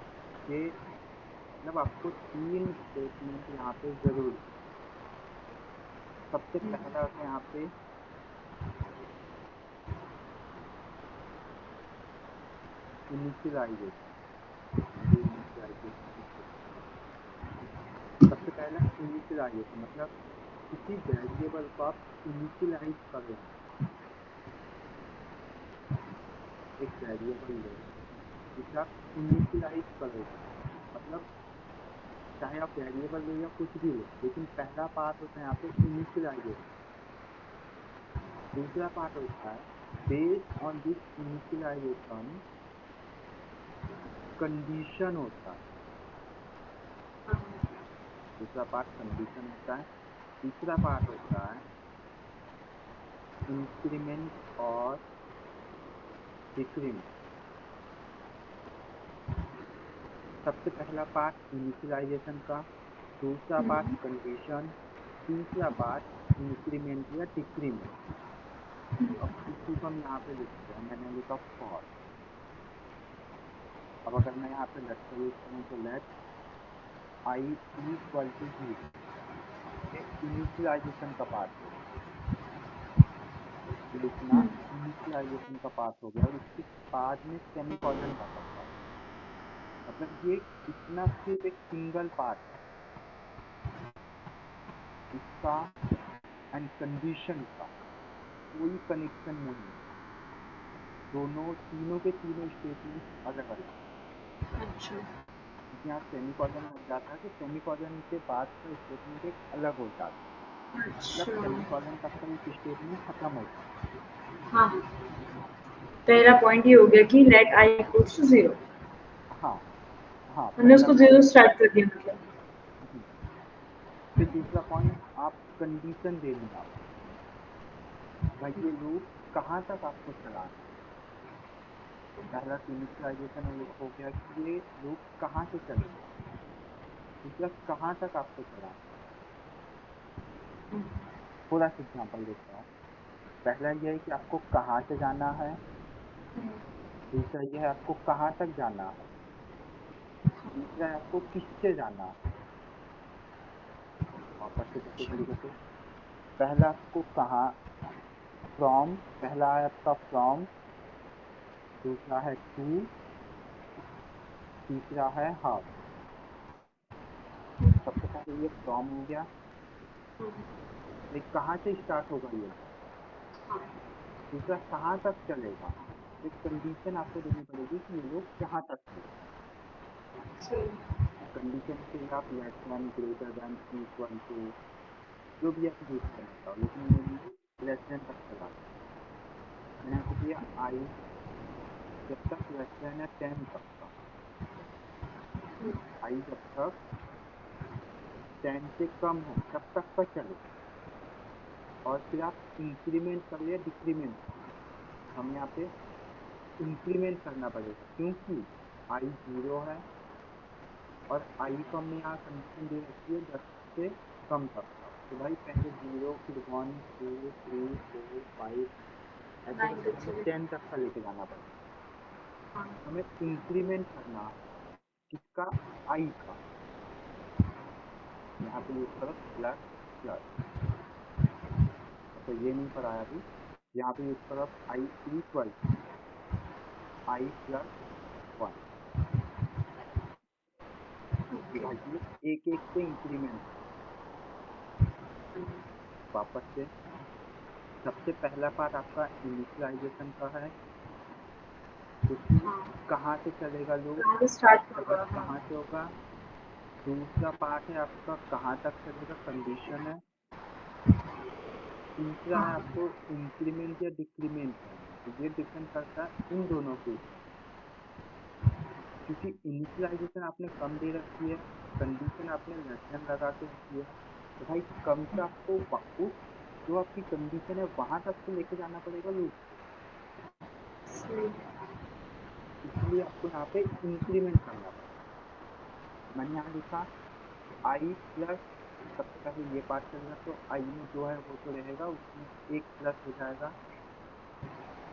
Speaker 1: ये मतलब आपको 3 स्टेटमेंट यहाँ पे जरूरी सबसे पहला होता है यहाँ पे इनिशियलाइजेशन मुझे इनिशियलाइजेशन की जरूरत है सबसे पहला इनिशियलाइजेशन मतलब किसी वेरिएबल को आप इनिशियलाइज करो यहाँ एक वेरिएबल लो जिसे आप इनिशियलाइज करो मतलब चाहे आप वेरिएबल लो या कुछ भी लो लेकिन पहला पार्ट होता है यहाँ पे इनिशियलाइजेशन दूसरा पार्ट होता है based on this initialization condition होता है दूसरा पार्ट कंडीशन होता है तीसरा पार्ट होता है इंक्रीमेंट और डिक्रीमेंट सबसे पहला पार्ट इनिशियलाइजेशन का दूसरा पार्ट कंडीशन तीसरा पार्ट इंक्रीमेंट या डिक्रीमेंट अब इसी को हम यहाँ पे लिखते हैं मैंने लिखा फॉर अब अगर मैं यहाँ पे लेट का यूज करूँ तो let I equal to zero ये इनिशियलाइजेशन का पार्ट हो गया ये इतना इनिशियलाइजेशन का पार्ट हो गया और इसके बाद में सेमीकोलन डाला हुआ है मतलब ये इतना सिर्फ एक सिंगल पार्ट है, इसका एंड कंडीशन का कोई कनेक्शन नहीं है। दोनों तीनों के तीनों स्टेटमेंट अलग अलग है।
Speaker 2: अच्छा।
Speaker 1: क्योंकि यहाँ सेमीकोलन लग जाता है तो सेमीकोलन के बाद का स्टेटमेंट एक अलग हो जाता है, मतलब
Speaker 2: अच्छा।
Speaker 1: सेमीकोलन तक का एक स्टेटमेंट खत्म हो जाता
Speaker 2: हाँ, पहला पॉइंट ये हो गया कि लेट आई इक्वल्स टू 0।
Speaker 1: है। हाँ हाँ,
Speaker 2: हमने
Speaker 1: पहला
Speaker 2: उसको 0
Speaker 1: पॉइंट।
Speaker 2: स्टार्ट कर दिया मतलब।
Speaker 1: फिर दूसरा पॉइंट, आप कंडीशन देनी है आपको, भाई ये लूप कहाँ तक आपको चलाना है। पहला इनिशियलाइजेशन हो गया कि ये लूप कहाँ से चलेगा, दूसरा कहाँ तक आपको चलाना है। थोड़ा सा एग्जाम्पल देता हूँ। पहला ये है कि आपको कहाँ से जाना है, दूसरा ये है आपको कहाँ तक जाना है, तीसरा है आपको किससे जाना है। वापस से देखो
Speaker 2: अच्छा।
Speaker 1: तरीके से, पहला आपको कहाँ, फ्रॉम, पहला है आपका फ्रॉम, दूसरा है टू, तीसरा है हाउ। सबसे पहले ये फ्रॉम हो गया, ये कहाँ से स्टार्ट होगा ये loop? दूसरा कहाँ तक चलेगा, एक कंडीशन आपको देनी पड़ेगी कि ये लोग कहाँ तक चलेगा। कंडीशन के लिए आप less than, greater than, equal to, जो भी आप यूज करना चाहो, लेकिन ये लोग लेस देन तक चलाते हैं। मैंने यहाँ पे दिया आई, जब तक लेस देन है 10 तक का, आई जब तक 10 से कम है तब तक का चलेगा। और फिर आप इंक्रीमेंट कर या डिक्रीमेंट कर, हमें यहाँ पे इंक्रीमेंट करना पड़ेगा क्योंकि आई 0 है और आई को हमने यहाँ कंडीशन दे रखी है 10 से कम तक का। तो भाई पहले 0, फिर 1, 2, 3, 4, 5, ऐसे
Speaker 2: 9
Speaker 1: करके
Speaker 2: तक
Speaker 1: हमें
Speaker 2: चले।
Speaker 1: 10 तक का लेके जाना पड़ेगा।
Speaker 2: हाँ।
Speaker 1: हमें इंक्रीमेंट करना है किसका, आई का। यहाँ पे यूज करो प्लस प्लस, अच्छा ये नहीं पढ़ाया अभी। यहाँ पे यूज करो I equal to I plus 1।
Speaker 2: Okay.
Speaker 1: भाई ये एक एक से इंक्रीमेंट कर। वापस से, सबसे पहला पार्ट आपका इनिशियलाइजेशन का है, जो कि
Speaker 2: हाँ,
Speaker 1: कहाँ से चलेगा लूप,
Speaker 2: कहाँ से स्टार्ट होगा?
Speaker 1: स्टार्ट
Speaker 2: हाँ।
Speaker 1: कहाँ से होगा। दूसरा पार्ट है आपका कहाँ तक चलेगा, कंडीशन है। तीसरा है
Speaker 2: हाँ।
Speaker 1: आपको इंक्रीमेंट या डिक्रीमेंट करना है, तो ये डिपेंड करता है इन दोनों के ऊपर। क्योंकि इनिशियलाइजेशन आपने कम दे रखी है, कंडीशन आपने लेस देन लगा के रखी है, तो भाई कम से आपको उस जो आपकी कंडीशन है वहां तक तो लेके जाना पड़ेगा लूप को।
Speaker 2: सही।
Speaker 1: इसलिए आपको यहाँ पे इंक्रीमेंट करना पड़ेगा। तो मैंने यहाँ लिखा आई प्लस, सबसे पहले ये पार्ट चलेगा तो आई में जो है वो तो रहेगा, उसमें एक प्लस हो जाएगा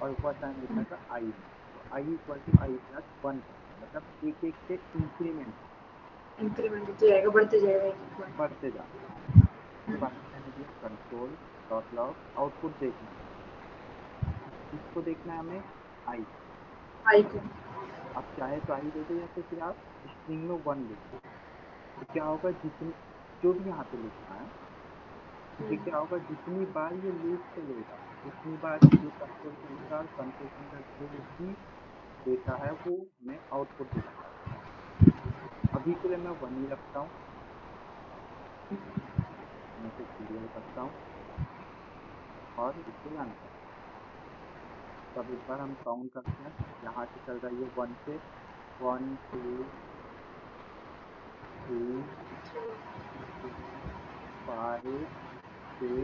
Speaker 1: और वो साइन हो जाएगा आई में। तो आई इक्वल टू आई प्लस 1 करके, मतलब एक एक से इंक्रीमेंट
Speaker 2: इंक्रीमेंट होते जाएगा, बढ़ते जाएगा एक पॉइंट।
Speaker 1: बढ़ते जाना है। उसके बाद में मैंने दिया कंट्रोल डॉट लॉग, आउटपुट देखना है। किसको देखना है हमें, आई को।
Speaker 2: आई को।
Speaker 1: आप चाहे तो आई दे दो या तो फिर आप स्ट्रिंग में 1 लिख दो। तो क्या होगा, जितनी जो भी यहाँ पे लिखना है, ये क्या होगा, जितनी बार ये लूप चलेगा उतनी बार ये कंसोल के अंदर, कंसोल के अंदर जो भी डेटा है वो हमें आउटपुट देता है। अभी के लिए मैं 1 ही रखता हूँ, मैं इसे क्लियर करता हूँ और इसको रन करता हूँ। तब एक बार हम काउंट करते हैं, यहाँ से चल रहा है ये 1 से, 1 2 3 4 5 6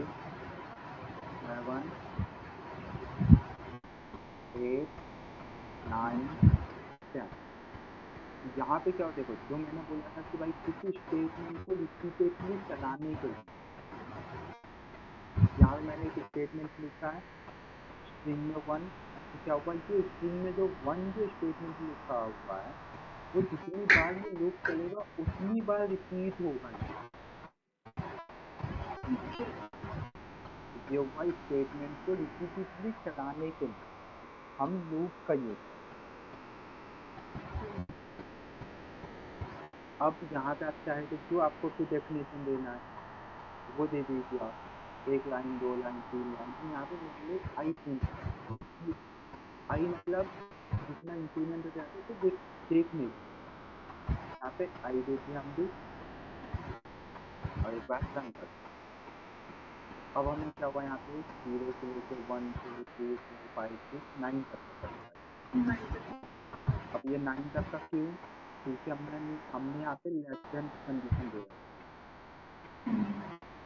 Speaker 1: 7 8 9 10। यहाँ पे क्या हो, देखो जो मैंने बोला था कि भाई किसी स्टेटमेंट को रिपीटेडली चलाने के लिए, यहाँ पे मैंने एक स्टेटमेंट लिखा है स्ट्रिंग में 1। तो क्या हुआ, ये स्ट्रिंग में जो 1 जो स्टेटमेंट लिखा हुआ है वो जितनी बार ये लूप चलेगा उतनी बार रिपीट होगा ये। तो ये हुआ स्टेटमेंट को रिपीटेडली चलाने के लिए हम लूप का यूज करते हैं। अब यहाँ पे आप चाहे तो जो आपको फिर डेफिनेशन देना है वो दे दीजिए आप, 1 लाइन, 2 लाइन, 3 लाइन। हम यहाँ पे मेनली आई प्रिंट करेंगे। आई मतलब जितना इंक्रीमेंट हो जाएगा तो देखने के लिए यहाँ पे आई दे दिया हमने, और एक बार रन कर दिया। अब हमें क्या हुआ, यहाँ पे 0 से लेके 1 2 3 4 5 6 9 तक का चलेगा ये। अब ये 9 तक का क्यों, क्योंकि हमने यहाँ पे लेस देन कंडीशन दे रखी है।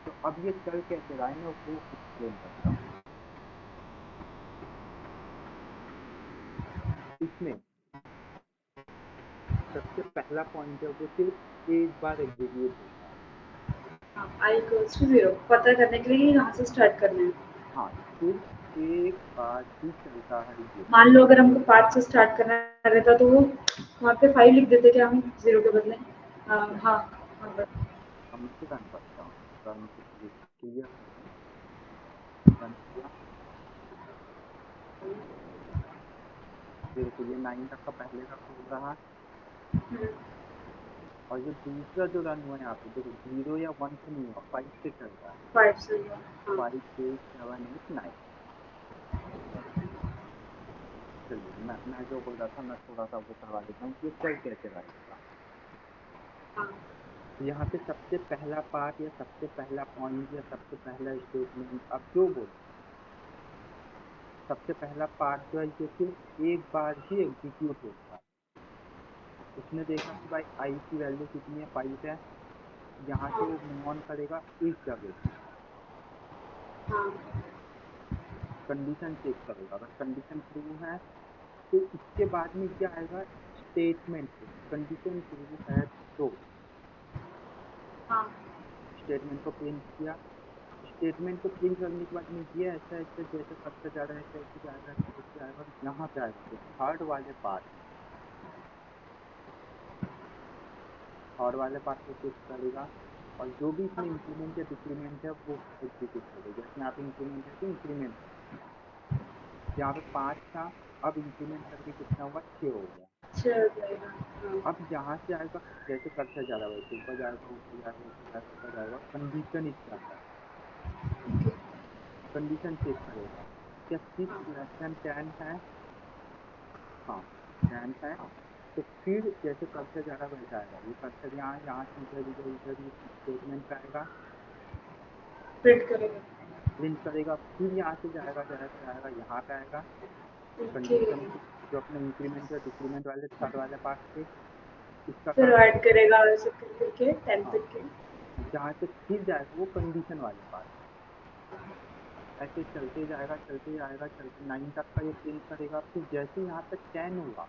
Speaker 1: तो अब ये चल कैसे रहा है मैं वो एक्सप्लेन करता हूँ। इसमें सबसे पहला पॉइंट है वो सिर्फ एक बार एग्जीक्यूट होता है।
Speaker 2: आई इक्वल्स टू 0 पता करने के लिए यहाँ से स्टार्ट करना है।
Speaker 1: हाँ, सिर्फ एक बार ही चलता है ये।
Speaker 2: मान लो अगर हमको 5 से स्टार्ट करना रहता तो वो वहाँ पे 5 लिख देते क्या हम 0 के बदले। हाँ हाँ
Speaker 1: अब मैं इसे रन करता हूँ, रन को क्लियर कर दूँ, रन किया। ये देखो ये 9 तक का पहले का खोल रहा, और ये दूसरा जो रन हुआ है यहाँ पे देखो 0 या 1 से नहीं हुआ, 5 से चल रहा है।
Speaker 2: 5 से
Speaker 1: 5 6 7 8 9। चलिए मैं जो बोल रहा था मैं थोड़ा सा वो करवा देता हूँ, ये चल कैसे रहा है इसका। यहाँ पे सबसे पहला पार्ट या सबसे पहला पॉइंट या सबसे पहला स्टेटमेंट आप जो बोलो, सबसे पहला पार्ट जो है ये सिर्फ एक बार ही एग्जीक्यूट होता है। उसने देखा कि भाई आई की वैल्यू कितनी है, 5 है, यहाँ से वो मूव ऑन करेगा इस जगह से, कंडीशन चेक करेगा। अगर कंडीशन ट्रू है तो इसके बाद में क्या आएगा, स्टेटमेंट प्रिंट। कंडीशन ट्रू है तो स्टेटमेंट को प्रिंट किया। स्टेटमेंट को प्रिंट करने के बाद में ये ऐसा ऐसा जैसे करता जा रहा है ऐसे जाएगा, ऐसे जाएगा, और यहाँ पे आएगा तो थर्ड वाले पार्ट में, थर्ड वाले पार्ट को चेक करेगा, और जो भी इसमें इंक्रीमेंट या डिक्रीमेंट है वो एग्जीक्यूट कर देगा। जैसे यहाँ पे इंक्रीमेंट है तो इंक्रीमेंट कर देगा। यहाँ पे 5 था, अब इंक्रीमेंट करके कितना हुआ, 6 हो गया। अब यहाँ से आएगा जैसे करता जा रहा है वैसे ऊपर जाएगा, ऊपर जाएगा, ऊपर जाएगा, ऊपर जाएगा, कंडीशन इसके अंदर, कंडीशन चेक करेगा क्या 6 लेस देन 10 है, हाँ 10 है। तो फिर जैसे कर्सर जा रहा वैसा आएगा, ये कर्सर यहाँ से इधर इधर इधर स्टेटमेंट पे आएगा, प्रिंट करेगा, फिर यहाँ से जाएगा जाएगा जाएगा यहाँ पे आएगा, कंडीशन जो अपने इंक्रीमेंट या डिक्रीमेंट वाले थर्ड वाले पार्ट थे इसका
Speaker 2: फिर
Speaker 1: कर्सर,
Speaker 2: ऐड करेगा ऐसे करके 10
Speaker 1: हाँ
Speaker 2: तक के।
Speaker 1: जहाँ से फिर जाएगा वो कंडीशन वाले पार्ट, ऐसे चलते जाएगा चलते जाएगा चलते 9 तक का ये प्रिंट करेगा। फिर जैसे यहाँ पे 10 हुआ,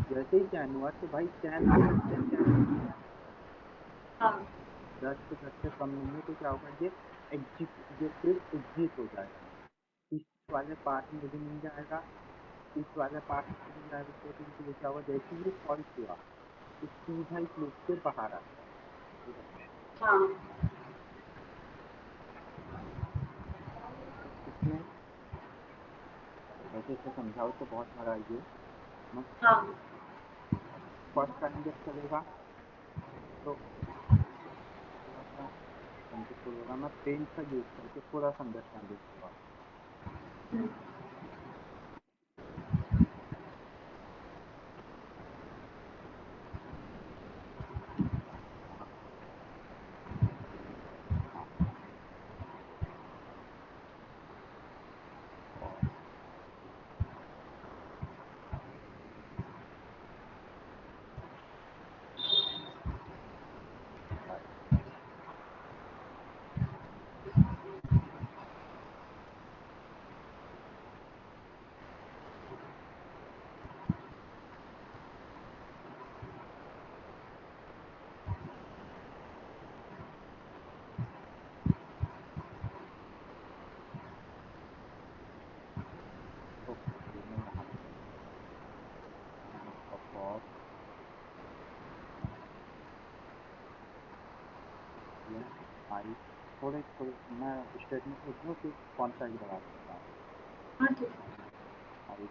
Speaker 1: जैसे ही 10 हुआ तो भाई 10 से लेस देन 10 नहीं है,
Speaker 2: हाँ
Speaker 1: 10 से 10 से कम नहीं है, तो क्या होगा ये सिर्फ एग्जिट हो जाएगा। इस वाले पार्ट में भी नहीं जाएगा, इस वाले पार्ट में भी नहीं जाएगा, तो क्या होगा, जैसे ही ये फॉल्स हुआ तो सीधा इस लूप से बाहर आ जाएगा। ठीक है,
Speaker 2: हाँ
Speaker 1: तो इसमें वैसे इसे समझाओ तो बहुत सारा ये मैं
Speaker 2: हाँ
Speaker 1: फर्स्ट टाइम जब चलेगा तो थोड़ा सा कंफ्यूज होगा, मैं पेंट का यूज करके थोड़ा सा अंडरस्टैंडिंग करवा दूँ। हाँ हाँ, और राइट, ओके मैं यहाँ पे करता हूँ फॉर आई, थोड़े थोड़े मैं स्टेटमेंट लिख दूँ कि फॉन्ट साइज बढ़ा सकता हूँ।
Speaker 2: हाँ ठीक
Speaker 1: I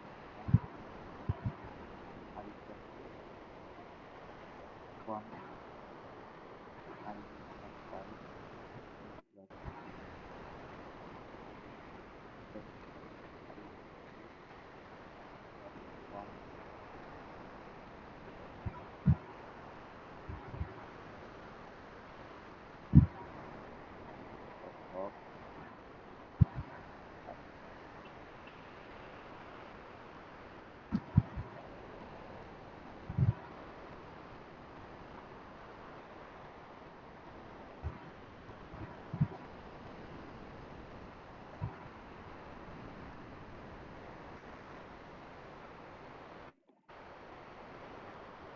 Speaker 1: I one n plus five n plus three plus I two plus one और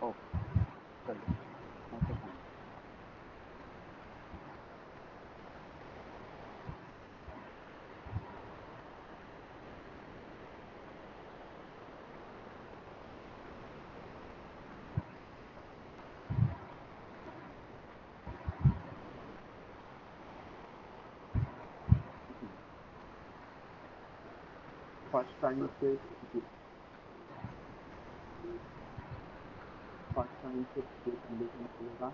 Speaker 1: ओके चलिए मैं तो समझ फर्स्ट टाइम से फर्स्ट टाइम से ये कंडीशन चलेगा।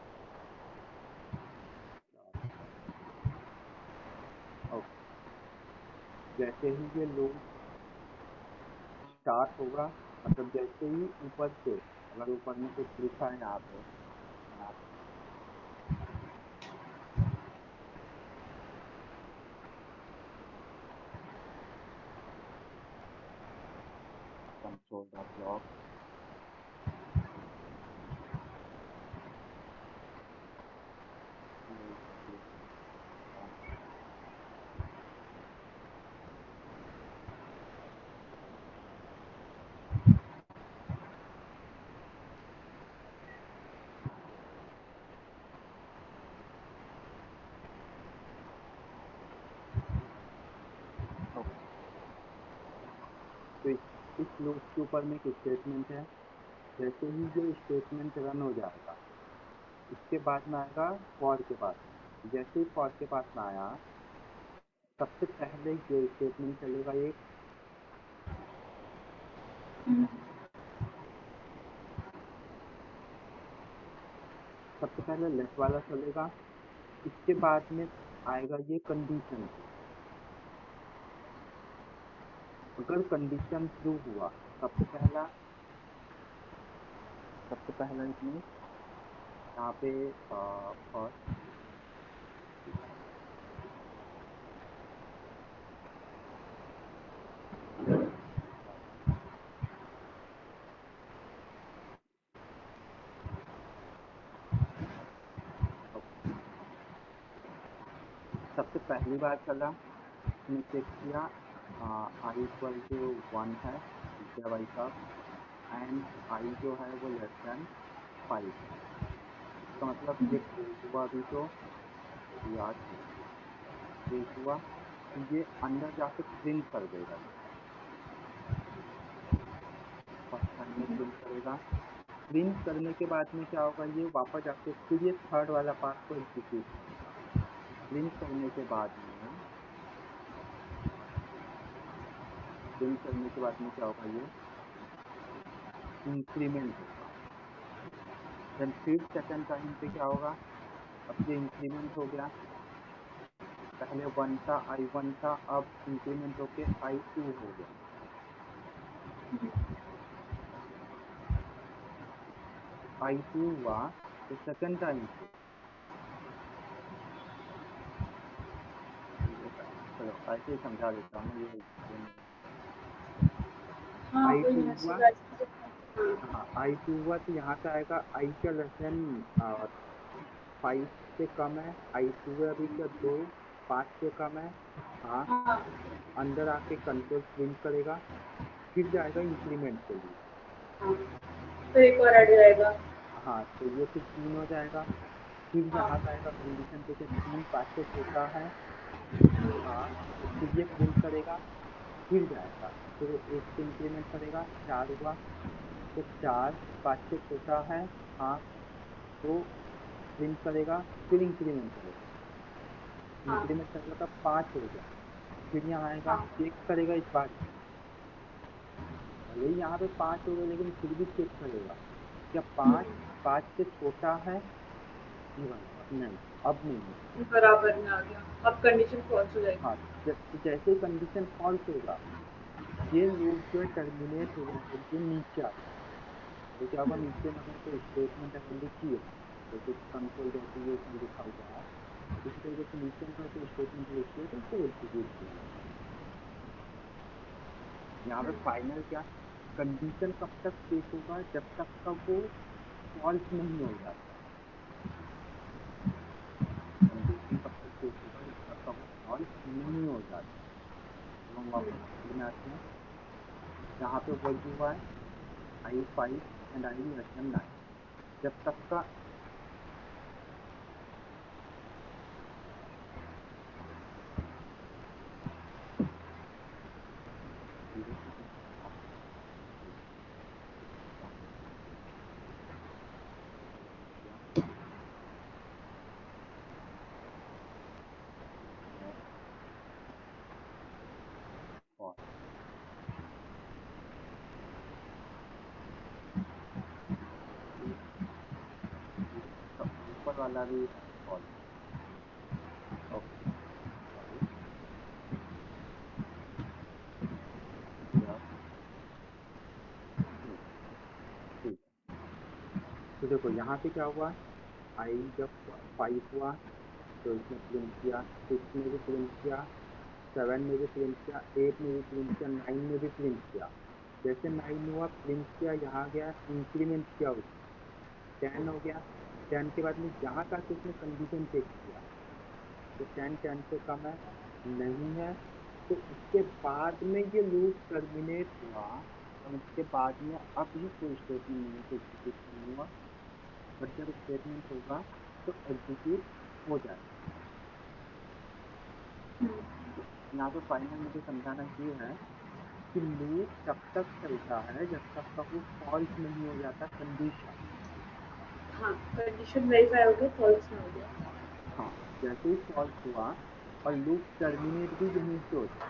Speaker 1: ओके जैसे ही ये लूप स्टार्ट होगा, मतलब जैसे ही ऊपर से, अगर ऊपर में कुछ लिखा है यहाँ पे, यहाँ कंट्रोल द ब्लॉक तो इस लूप के ऊपर में एक स्टेटमेंट है। जैसे ही ये स्टेटमेंट रन हो जाएगा, इसके बाद में आएगा फॉर के पास में। जैसे ही फॉर के पास में आया, सबसे पहले ये स्टेटमेंट चलेगा एक, सबसे पहले लेफ्ट वाला चलेगा। इसके बाद में आएगा ये कंडीशन। अगर कंडीशन ट्रू हुआ, सबसे पहला इसमें यहाँ पे फर्स्ट सबसे पहली बार चला, इसने चेक किया आई इक्वल टू 1 है, ठीक है भाई साहब, एंड आई जो है वो लेस देन 5 है। इसका मतलब ये ट्रू हुआ भी, तो या ट्रू हुआ तो ये अंदर जाके प्रिंट कर देगा। ये फर्स्ट टाइम में प्रिंट करेगा। प्रिंट करने के बाद में क्या होगा, ये वापस जाके फिर ये थर्ड वाला पार्ट को एग्जीक्यूट करेगा। प्रिंट करने के बाद में क्या होगा, ये इंक्रीमेंट होगा। देन फिर सेकंड टाइम पे क्या होगा, अब ये इंक्रीमेंट हो गया। पहले 1 था, I1 था, अब इंक्रीमेंट होके I2 हो गया। I2 हुआ तो सेकंड टाइम पे चलो ऐसे ही समझा देता हूँ, ये नहीं
Speaker 2: हाँ, कोई
Speaker 1: I2
Speaker 2: नहीं
Speaker 1: हुआ। हाँ I2 हुआ तो यहाँ पे आएगा I का लेस देन 5 से कम है, I2 है अभी का 2, 5 से कम है। हाँ,
Speaker 2: हाँ,
Speaker 1: अंदर आके कंट्रोल प्रिंट करेगा, फिर जाएगा इंक्रीमेंट के लिए।
Speaker 2: हाँ, फिर एक और ऐड हो जाएगा।
Speaker 1: हाँ तो ये फिर 3 हो जाएगा। फिर
Speaker 2: हाँ,
Speaker 1: यहाँ जाएगा कंडीशन पे कि 3 5 से छोटा है। हाँ तो फिर ये प्रिंट करेगा, फिर जाएगा, फिर एक से इंक्रीमेंट करेगा, 4 हुआ तो 4 5 से छोटा है। हाँ तो प्रिंट करेगा, फिर इंक्रीमेंट करेगा,
Speaker 2: हाँ,
Speaker 1: इंक्रीमेंट करेगा तब 5 हो गया। फिर यहाँ आएगा,
Speaker 2: हाँ,
Speaker 1: चेक करेगा इस बात को, भले ही यहाँ पे 5 हो गए लेकिन फिर भी चेक करेगा क्या 5 5 से छोटा है, ये वाला नहीं, अब नहीं है।
Speaker 2: बराबर में आ गया, अब कंडीशन फॉल्स हो जाएगी।
Speaker 1: हाँ, तो जैसे ही कंडीशन फॉल्स होगा, ये लूप जो है टर्मिनेट हो जाएगा, ये नीचे आ जाएगा। तो क्या होगा, नीचे में अगर कोई स्टेटमेंट अगर लिखी है, जैसे कंसोल डॉट ये उसमें लिखा हुआ है, इसी तरीके से नीचे में अगर कोई स्टेटमेंट लिखी है तो उसको एग्जीक्यूट किया जाएगा। यहाँ पे फाइनल क्या, कंडीशन कब तक चेक होगा, जब तक का वो फॉल्स नहीं हो जाता। कंडीशन कब तक चेक होगा, जब तक का वो फॉल्स नहीं हो जाता। तो हम वापस कोड में आते हैं, यहाँ पे वैल्यू हुआ है i5 and i less than 9, जब तक का जीरो से और ऊपर वाला भी फॉल्स। ओके, सॉरी, ठीक है। तो देखो यहाँ पे क्या हुआ, आई जब 5 हुआ तो इसने प्रिंट किया, 6 में भी प्रिंट किया, 7 में भी प्रिंट किया, 8 में भी प्रिंट किया, 9 में भी प्रिंट किया। जैसे 9 हुआ, प्रिंट किया, यहाँ गया, इंक्रीमेंट किया उसने, 10 हो गया। 10 के बाद में यहाँ का उसने कंडीशन चेक किया, तो 10 से कम है, नहीं है। तो उसके बाद में ये लूप टर्मिनेट हुआ, और उसके बाद में अब भी कोई स्टेटमेंट नहीं है तो एग्जीक्यूट नहीं हुआ, बट जब स्टेटमेंट होगा तो एग्जीक्यूट हो जाएगा। तो यहाँ पे फाइनल मुझे समझाना ये है कि लूप तब तक चलता है जब तक का वो फॉल्स नहीं हो जाता कंडीशन।
Speaker 2: हाँ, कंडीशन वेरीफाई हो गया, फॉल्स में हो गया।
Speaker 1: हाँ, जैसे ही फॉल्स हुआ और लूप टर्मिनेट भी यहीं से हो जाए।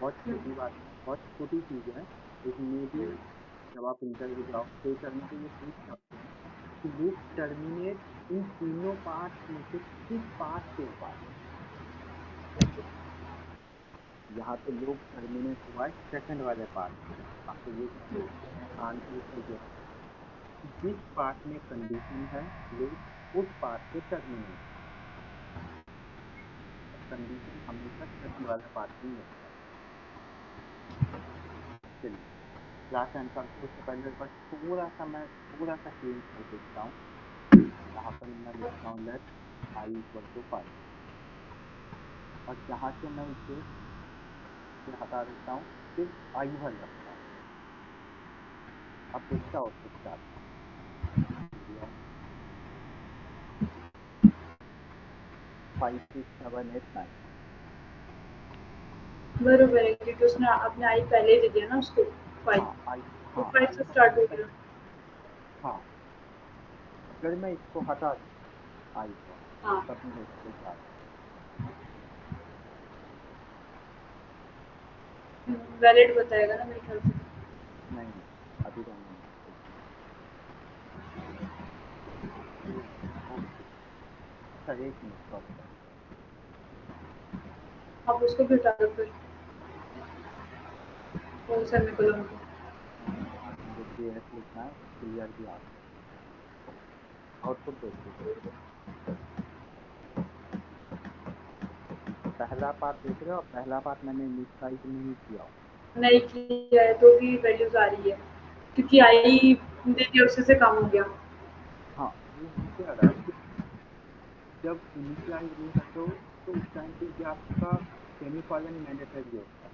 Speaker 1: बहुत छोटी बात है, बहुत छोटी चीज़ है, लेकिन मे भी जब आप इंटरव्यू जॉब पे करने पे ये पूछ सकते हैं कि लूप टर्मिनेट इन तीनों पार्ट्स में से किस पार्ट पे हुआ है। यहाँ पे लूप टर्मिनेट हुआ है सेकंड वाले पार्ट पे। आपको ये आंसर इसका ये है कि जिस पार्ट में कंडीशन है, लूप उस पार्ट पे टर्मिनेट, कंडीशन हमेशा सेकंड वाले पार्ट में होता है। चलिए, क्लास आंसर को उससे पहले बस थोड़ा सा चेंज कर देता हूँ। यहाँ पर मैं लिखता हूँ लेट आई इक्वल टू 5, और यहाँ से मैं इसे हटा देता हूँ, सिर्फ आई भर रखता हूँ। अब देखते हैं आउटपुट क्या आता है। 5 6 7 8 9।
Speaker 2: बरोबर है, क्योंकि उसने आपने आई पहले ही दे दिया ना उसको, 5,
Speaker 1: हाँ आई,
Speaker 2: तो
Speaker 1: हाँ
Speaker 2: 5
Speaker 1: आई
Speaker 2: से
Speaker 1: का
Speaker 2: स्टार्ट
Speaker 1: मैंने
Speaker 2: हो
Speaker 1: पहले,
Speaker 2: गया।
Speaker 1: हाँ, अगर मैं इसको हटा दूँ आई को,
Speaker 2: हाँ,
Speaker 1: तब मैं देखते क्या आता
Speaker 2: वैलिड बताएगा ना मेरे ख्याल से।
Speaker 1: है। नहीं, अभी रहने दो, ओके। अच्छा, 1 मिनट, सॉरी।
Speaker 2: आप उसको भी हटा दो फिर, वो सेमीकोलन को।
Speaker 1: मुझे जे एस लिखना है, क्लियर भी आ गया। आउटपुट देखिए, पहला पार्ट देख रहे हो, पहला पार्ट मैंने इनिशियलाइज नहीं किया हुआ।
Speaker 2: नहीं किया है तो भी वैल्यूज आ रही है, क्योंकि आई दे दिया उससे से कम हो गया।
Speaker 1: हाँ, वो इससे आ रहा है कि जब इनिशियलाइज नहीं करते हो तो उस टाइम पे भी आपका सेमीकोलन मैंडेटरी होता है।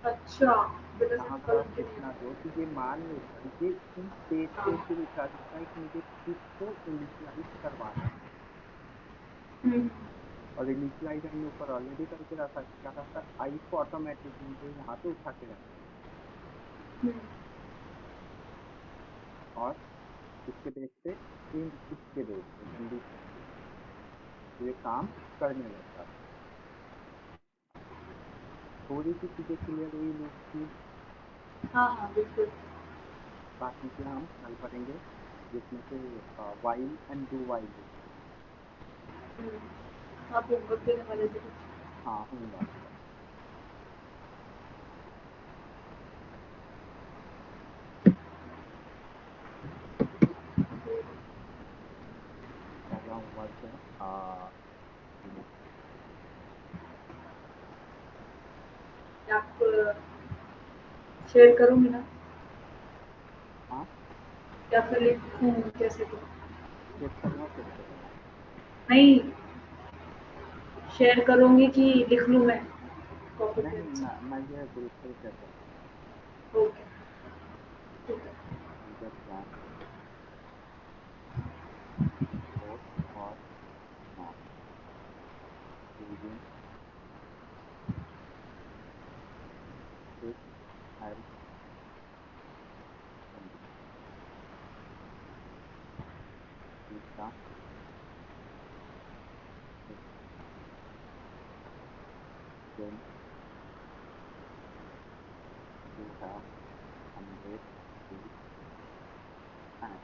Speaker 2: अच्छा, बिना
Speaker 1: यहाँ पर
Speaker 2: सेमीकोलन
Speaker 1: आप
Speaker 2: के
Speaker 1: इतना
Speaker 2: नहीं।
Speaker 1: दो कि ये मान लेकर ये इस स्टेज पे
Speaker 2: हाँ।
Speaker 1: फिर उठा सकता है कि मुझे किसको इनिशियलाइज करवाना है।
Speaker 2: हम्म।
Speaker 1: और इनिशियलाइज हमने ऊपर ऑलरेडी करके रखा, क्या करता है आई को ऑटोमेटिकली मुझे यहाँ पे उठा के रख देता
Speaker 2: हम्म।
Speaker 1: है। और इसके बेस पे प्रिंट इसके बेस पे कंडीशन पे ये काम करने लग जाता है। थोड़ी सी चीज़ें क्लियर हुई लूप की,
Speaker 2: हाँ हाँ बिल्कुल।
Speaker 1: बाकी के हम कल करेंगे। जिसमें से वाइल एंड डू वाइल होता है।
Speaker 2: आप होमवर्क देने वाले थे कुछ?
Speaker 1: हाँ, होमवर्क है। पहला होमवर्क है
Speaker 2: आप शेयर करूँगी ना,
Speaker 1: हाँ,
Speaker 2: या फिर लिखूँ कैसे तो?
Speaker 1: चेक करूँगा फिर से बताऊँ।
Speaker 2: नहीं, शेयर करूँगी कि लिख लूँ मैं कॉपी
Speaker 1: नहीं,
Speaker 2: पेन से?
Speaker 1: मैं ये ग्रुप पे शेयर कर
Speaker 2: ओके, ठीक है।
Speaker 1: दूँगा। Both or not using if else condition. तीसरा, if then you have 100 feet and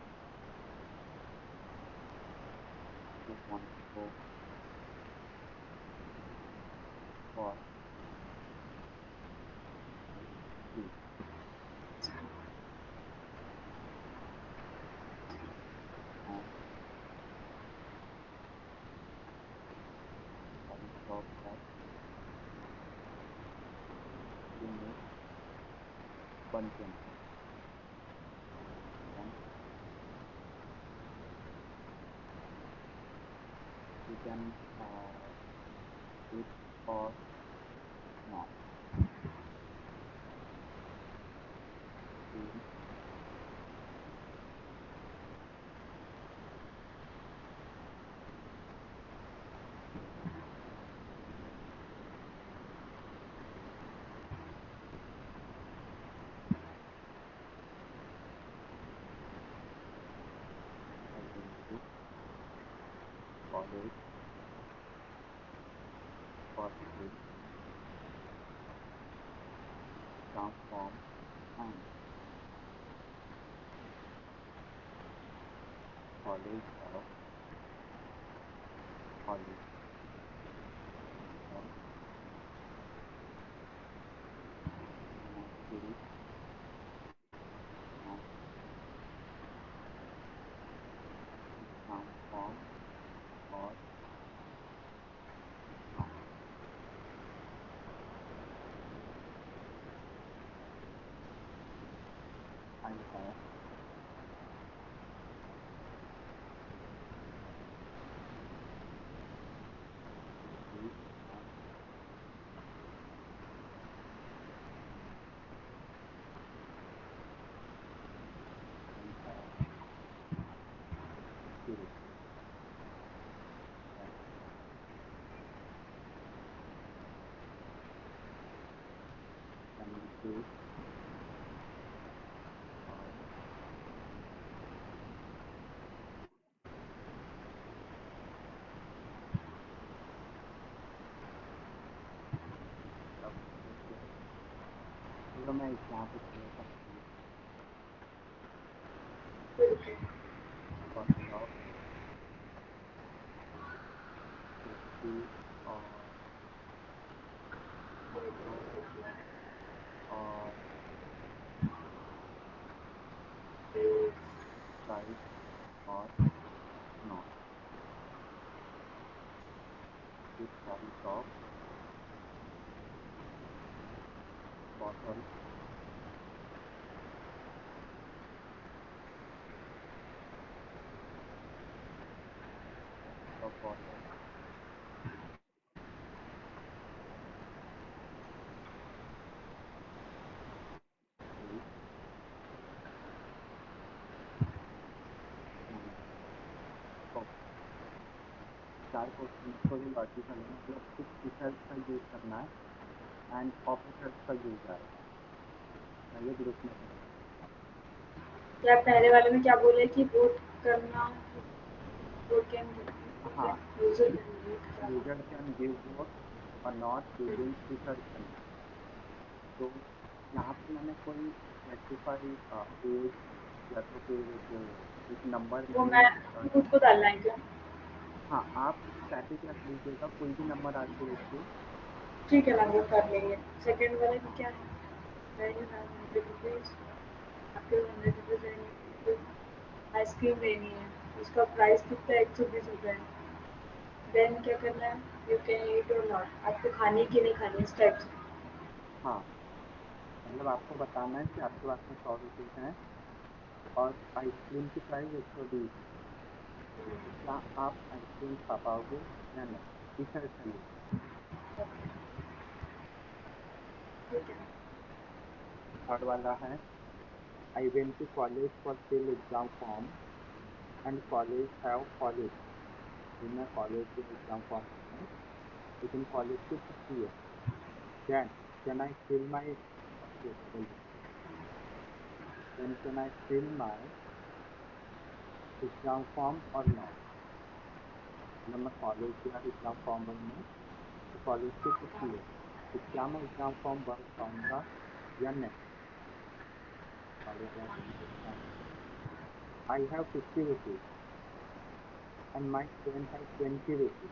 Speaker 1: you want to go for sleep and study stop that you make 120. Then you can it or not. Then I will to college for school transform and college of college then monastery and transform or not. I have received and I have killed that communicate or communicate. चलो मैं यहाँ पे थोड़ा सा कॉपी ऑफ हिस्ट्री और मैक्रो और साइज और not with size of bottle of bottle is चार क्वेश्चन थोड़ी लॉजिकल है, मतलब कुछ इफेल्ट का यूज करना है एंड ऑपरेटर्स का यूज आएगा। मैं ये ग्रुप में भेज दूंगा।
Speaker 2: या पहले वाले में क्या बोले कि वोट करना, वोट कैन
Speaker 1: हाँ,
Speaker 2: यूजर कैन वोट, क्या था?
Speaker 1: यूजर कैन गिव वोट और not using if else condition. तो यहाँ पे मैंने कोई स्पेसिफाई एज या तो फिर एक नंबर
Speaker 2: वो
Speaker 1: में
Speaker 2: मैं खुद को डालना है क्या?
Speaker 1: हाँ, आप स्टैटिक रख लीजिएगा, कोई भी नंबर आगे रखिए।
Speaker 2: ठीक है ना, वो कर लेंगे। सेकंड वाले में क्या है? वेन्यू है 100 रुपीज़, आपके 100 रुपीज़ है, आइसक्रीम लेनी है, उसका प्राइस कितना है? 120 रुपये है। देन क्या करना है? यू कैन ईट और नॉट, आपको खानी कि नहीं खानी, इस टाइप से।
Speaker 1: हाँ, मतलब आपको बताना है कि आपके पास में 100 रुपये हैं और आइसक्रीम की प्राइस 120 है, तो क्या आप आइसक्रीम खा पाओगे या नहीं, इस तरह चलिए।
Speaker 2: ठीक है।
Speaker 1: थर्ड वाला है, I went to college for fill exam form and college have college. फिर मैं कॉलेज के एग्जाम फॉर्म भरने, लेकिन कॉलेज की छुट्टी है। Then can I fill my then can I fill my exam form और नॉट। मतलब मैं कॉलेज गया एग्जाम फॉर्म भरने, तो कॉलेज की छुट्टी है, तो क्या मैं एग्जाम फॉर्म भर पाऊंगा या नहीं। थर्ड वाला देखता हूँ, I have 50 rupees and my friend have 20 rupees,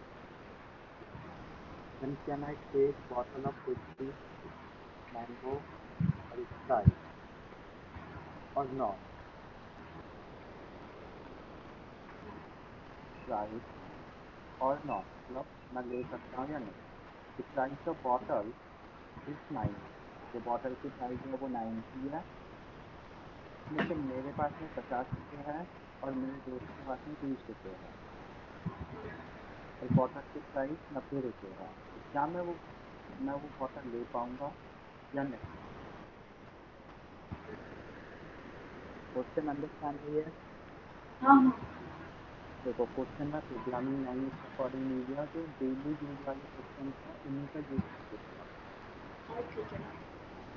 Speaker 1: then can I take bottle of Pepsi, mango और स्प्राइट और नॉट। स्प्राइट और नॉट मतलब मैं ले सकता हूँ या नहीं। प्राइस ऑफ बॉटल इज 90, जो बॉटल की प्राइस है वो 90 है, लेकिन मेरे पास में 50 रुपये है और मेरे दोस्त के पास में 20 रुपये है, और बॉटल की प्राइस 90 रुपये है, तो क्या मैं वो बॉटल ले पाऊंगा या नहीं। क्वेश्चन अंडरस्टैंड हुई है।
Speaker 2: हाँ, हाँ।
Speaker 1: देखो, क्वेश्चन में प्रोग्रामिंग लैंग्वेज के अकॉर्डिंग नहीं दिया, जो डेली यूज वाले क्वेश्चन हैं उन्हीं का यूज करके दिया,
Speaker 2: हाँ, ठीक है।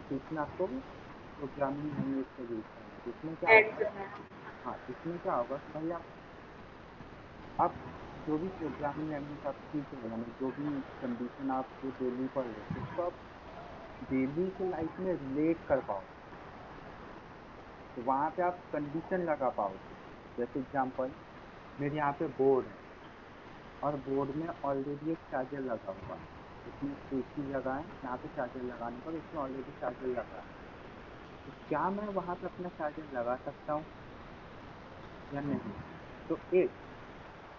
Speaker 1: तो इसमें आपको प्रोग्रामिंग लैंग्वेज का यूज करना है, जिसमें क्या
Speaker 2: ऐड
Speaker 1: होगा।
Speaker 2: करना है।
Speaker 1: हाँ, इसमें क्या होगा कि भाई आप जो भी प्रोग्रामिंग लैंग्वेज आप सीख रहे हो, यानी जो भी कंडीशन आप जो डेली पढ़ रहे हो उसको आप डेली के लाइफ में रिलेट कर पाओ, तो वहाँ पे आप कंडीशन लगा पाओगे। जैसे एग्जांपल, मेरे यहाँ पे बोर्ड है और बोर्ड में ऑलरेडी एक चार्जर लगा हुआ है, उसमें एक ही जगह है जहाँ पे चार्जर लगाने पर उसमें ऑलरेडी चार्जर लगा है, तो क्या मैं वहाँ पे अपना चार्जर लगा सकता हूँ या नहीं। तो एक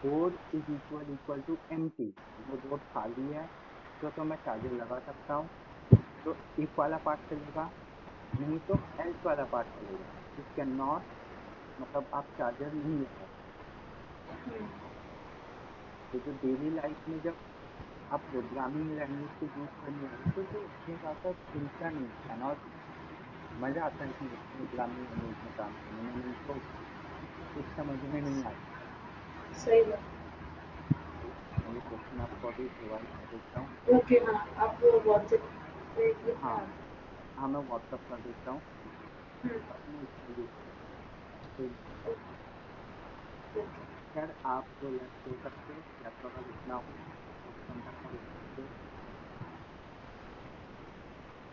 Speaker 1: board is equal equal to empty, वो बोर्ड खाली है, तो मैं चार्जर लगा सकता हूँ, तो इफ वाला पार्ट चलेगा, नहीं तो एल्स वाला पार्ट चलेगा। इट कैन नॉट मतलब आप चार्जर नहीं लगा सकते। तो जो डेली लाइफ में जब आप प्रोग्रामिंग लैंग्वेज को यूज़ करने लगे तो जो उसमें ज़्यादा चिंता नहीं होता है ना, और मज़ा आता है इसमें प्रोग्रामिंग लैंग्वेज में काम करने में, नहीं तो कुछ समझ में नहीं आता।
Speaker 2: सही बात।
Speaker 1: मैं ये क्वेश्चन आपको अभी प्रोवाइड कर देता हूँ।
Speaker 2: ओके, हाँ, आप वो व्हाट्सएप पे ग्रुप में
Speaker 1: हाँ,
Speaker 2: आ
Speaker 1: हाँ, मैं व्हाट्सअप कर देता हूँ,
Speaker 2: हुँ,
Speaker 1: अपने इसका यूज़ करेंगे, सेम
Speaker 2: ओके,
Speaker 1: प्रोसेस।
Speaker 2: ओके।
Speaker 1: खैर, आप रिलैक्स हो सकते हो, या तो अगर रुकना हो तो क्वेश्चन तक का रुक सकते हो,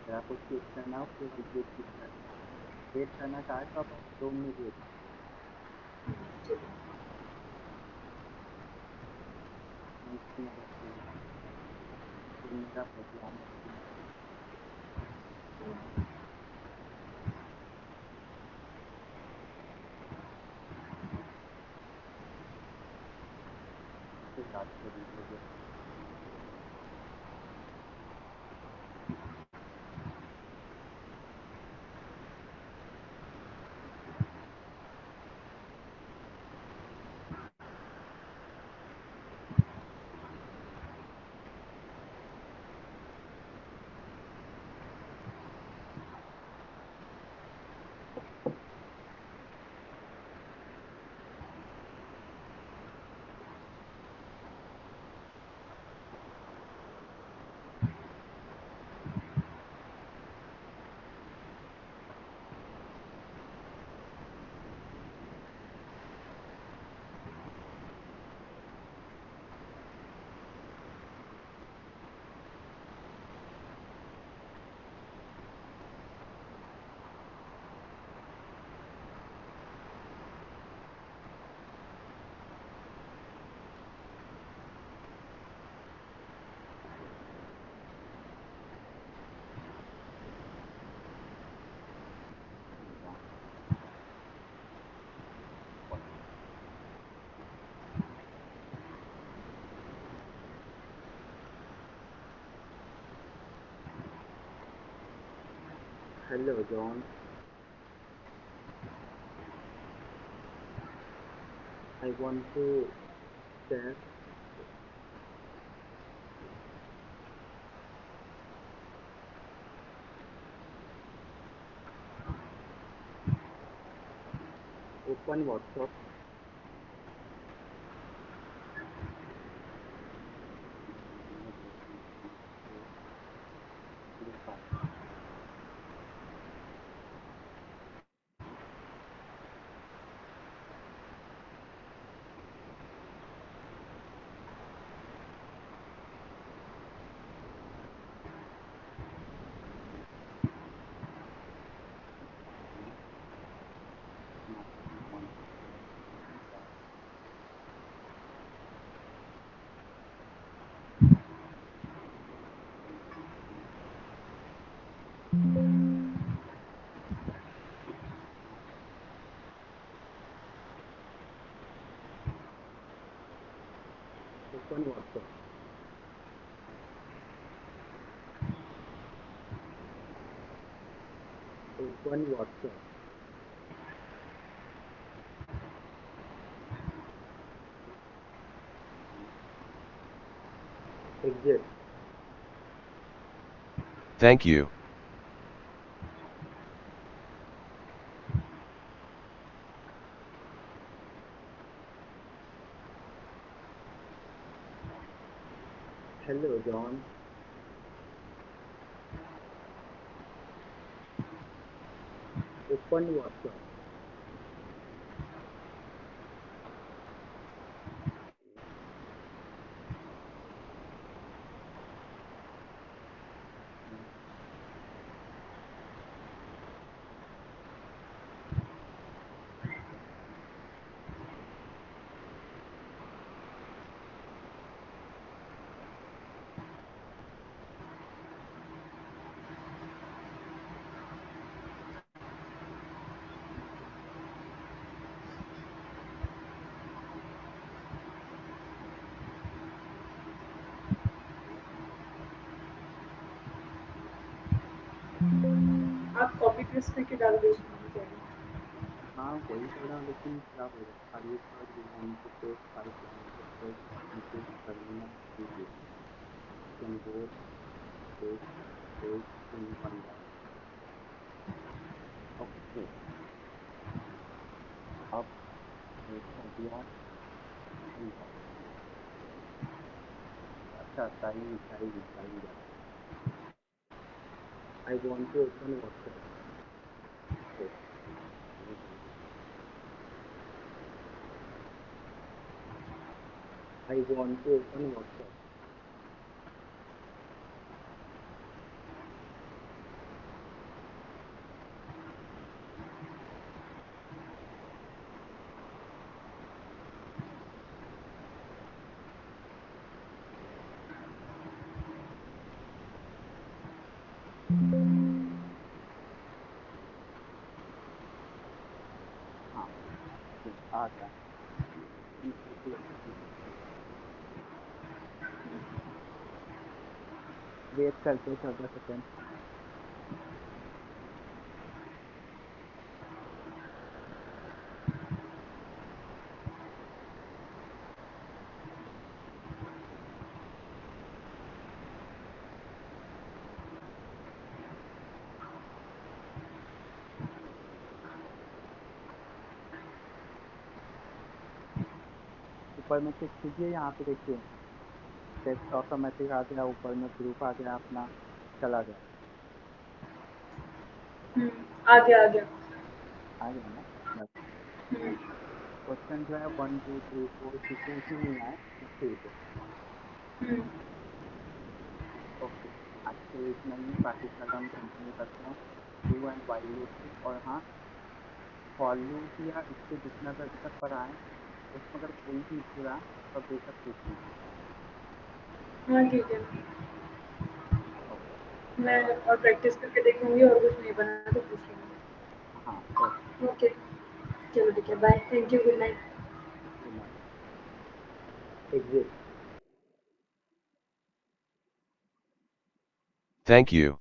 Speaker 1: या कुछ चेक करना हो केवल वेट करना चाहे तो आप 2 मिनट वेट कर सकते
Speaker 2: ठीक है।
Speaker 1: हो। मैं स्क्रीन रेक कर लेता हूँ, फिर मेरा प्रोग्राम ओपन करूँ, फिर याद कर लीजिएगा। Hello, John. I want to share. Open WhatsApp. Open WhatsApp. Open WhatsApp. Exit.
Speaker 3: Thank you.
Speaker 1: Hello, John. Open WhatsApp.
Speaker 2: आप कॉपी पेस्ट करके डाल दो उसमें हो जाएगा।
Speaker 1: हाँ वही कर रहा हूँ लेकिन क्या बोल रहा है, sir you want to paste 5 lines of text into terminal video can both text text in one line. Okay, अब कर दिया enter. अच्छा टाइम जा रहा है. I want to open WhatsApp. Okay. I want to open WhatsApp. हाँ आ गया. वेट करते 14 सेकेंड. ऊपर में चेक कीजिए, यहाँ पे देखिए टेक्स्ट ऑटोमेटिक आ गया, ऊपर में ग्रुप आ गया, अपना चला गया.
Speaker 2: आ गया आ गया।
Speaker 1: आ गया ना. बस
Speaker 2: हम्म,
Speaker 1: क्वेश्चन जो है 1 2 3 4 सीक्वेंस में नहीं आए, ठीक है.
Speaker 2: हम्म,
Speaker 1: ओके, आज के लिए इतना ही है, बाकी कल हम कंटिन्यू करते हैं डू एंड वाइल लूप से. और हाँ, फॉर लूप या इससे जितना भी अभी तक पढ़ा है उसमें अगर कोई भी इशू रहा तो आप बेशक पूछ लीजिए.
Speaker 2: हाँ ठीक है।
Speaker 1: ओके.
Speaker 2: मैं
Speaker 1: बाय.
Speaker 2: और प्रैक्टिस करके देखूंगी और कुछ नहीं बना तो पूछ लूंगी।
Speaker 1: हाँ ओके.
Speaker 2: ओके, चलो ठीक है, bye, thank you, good night.
Speaker 1: Good night. Exit.
Speaker 3: Thank you.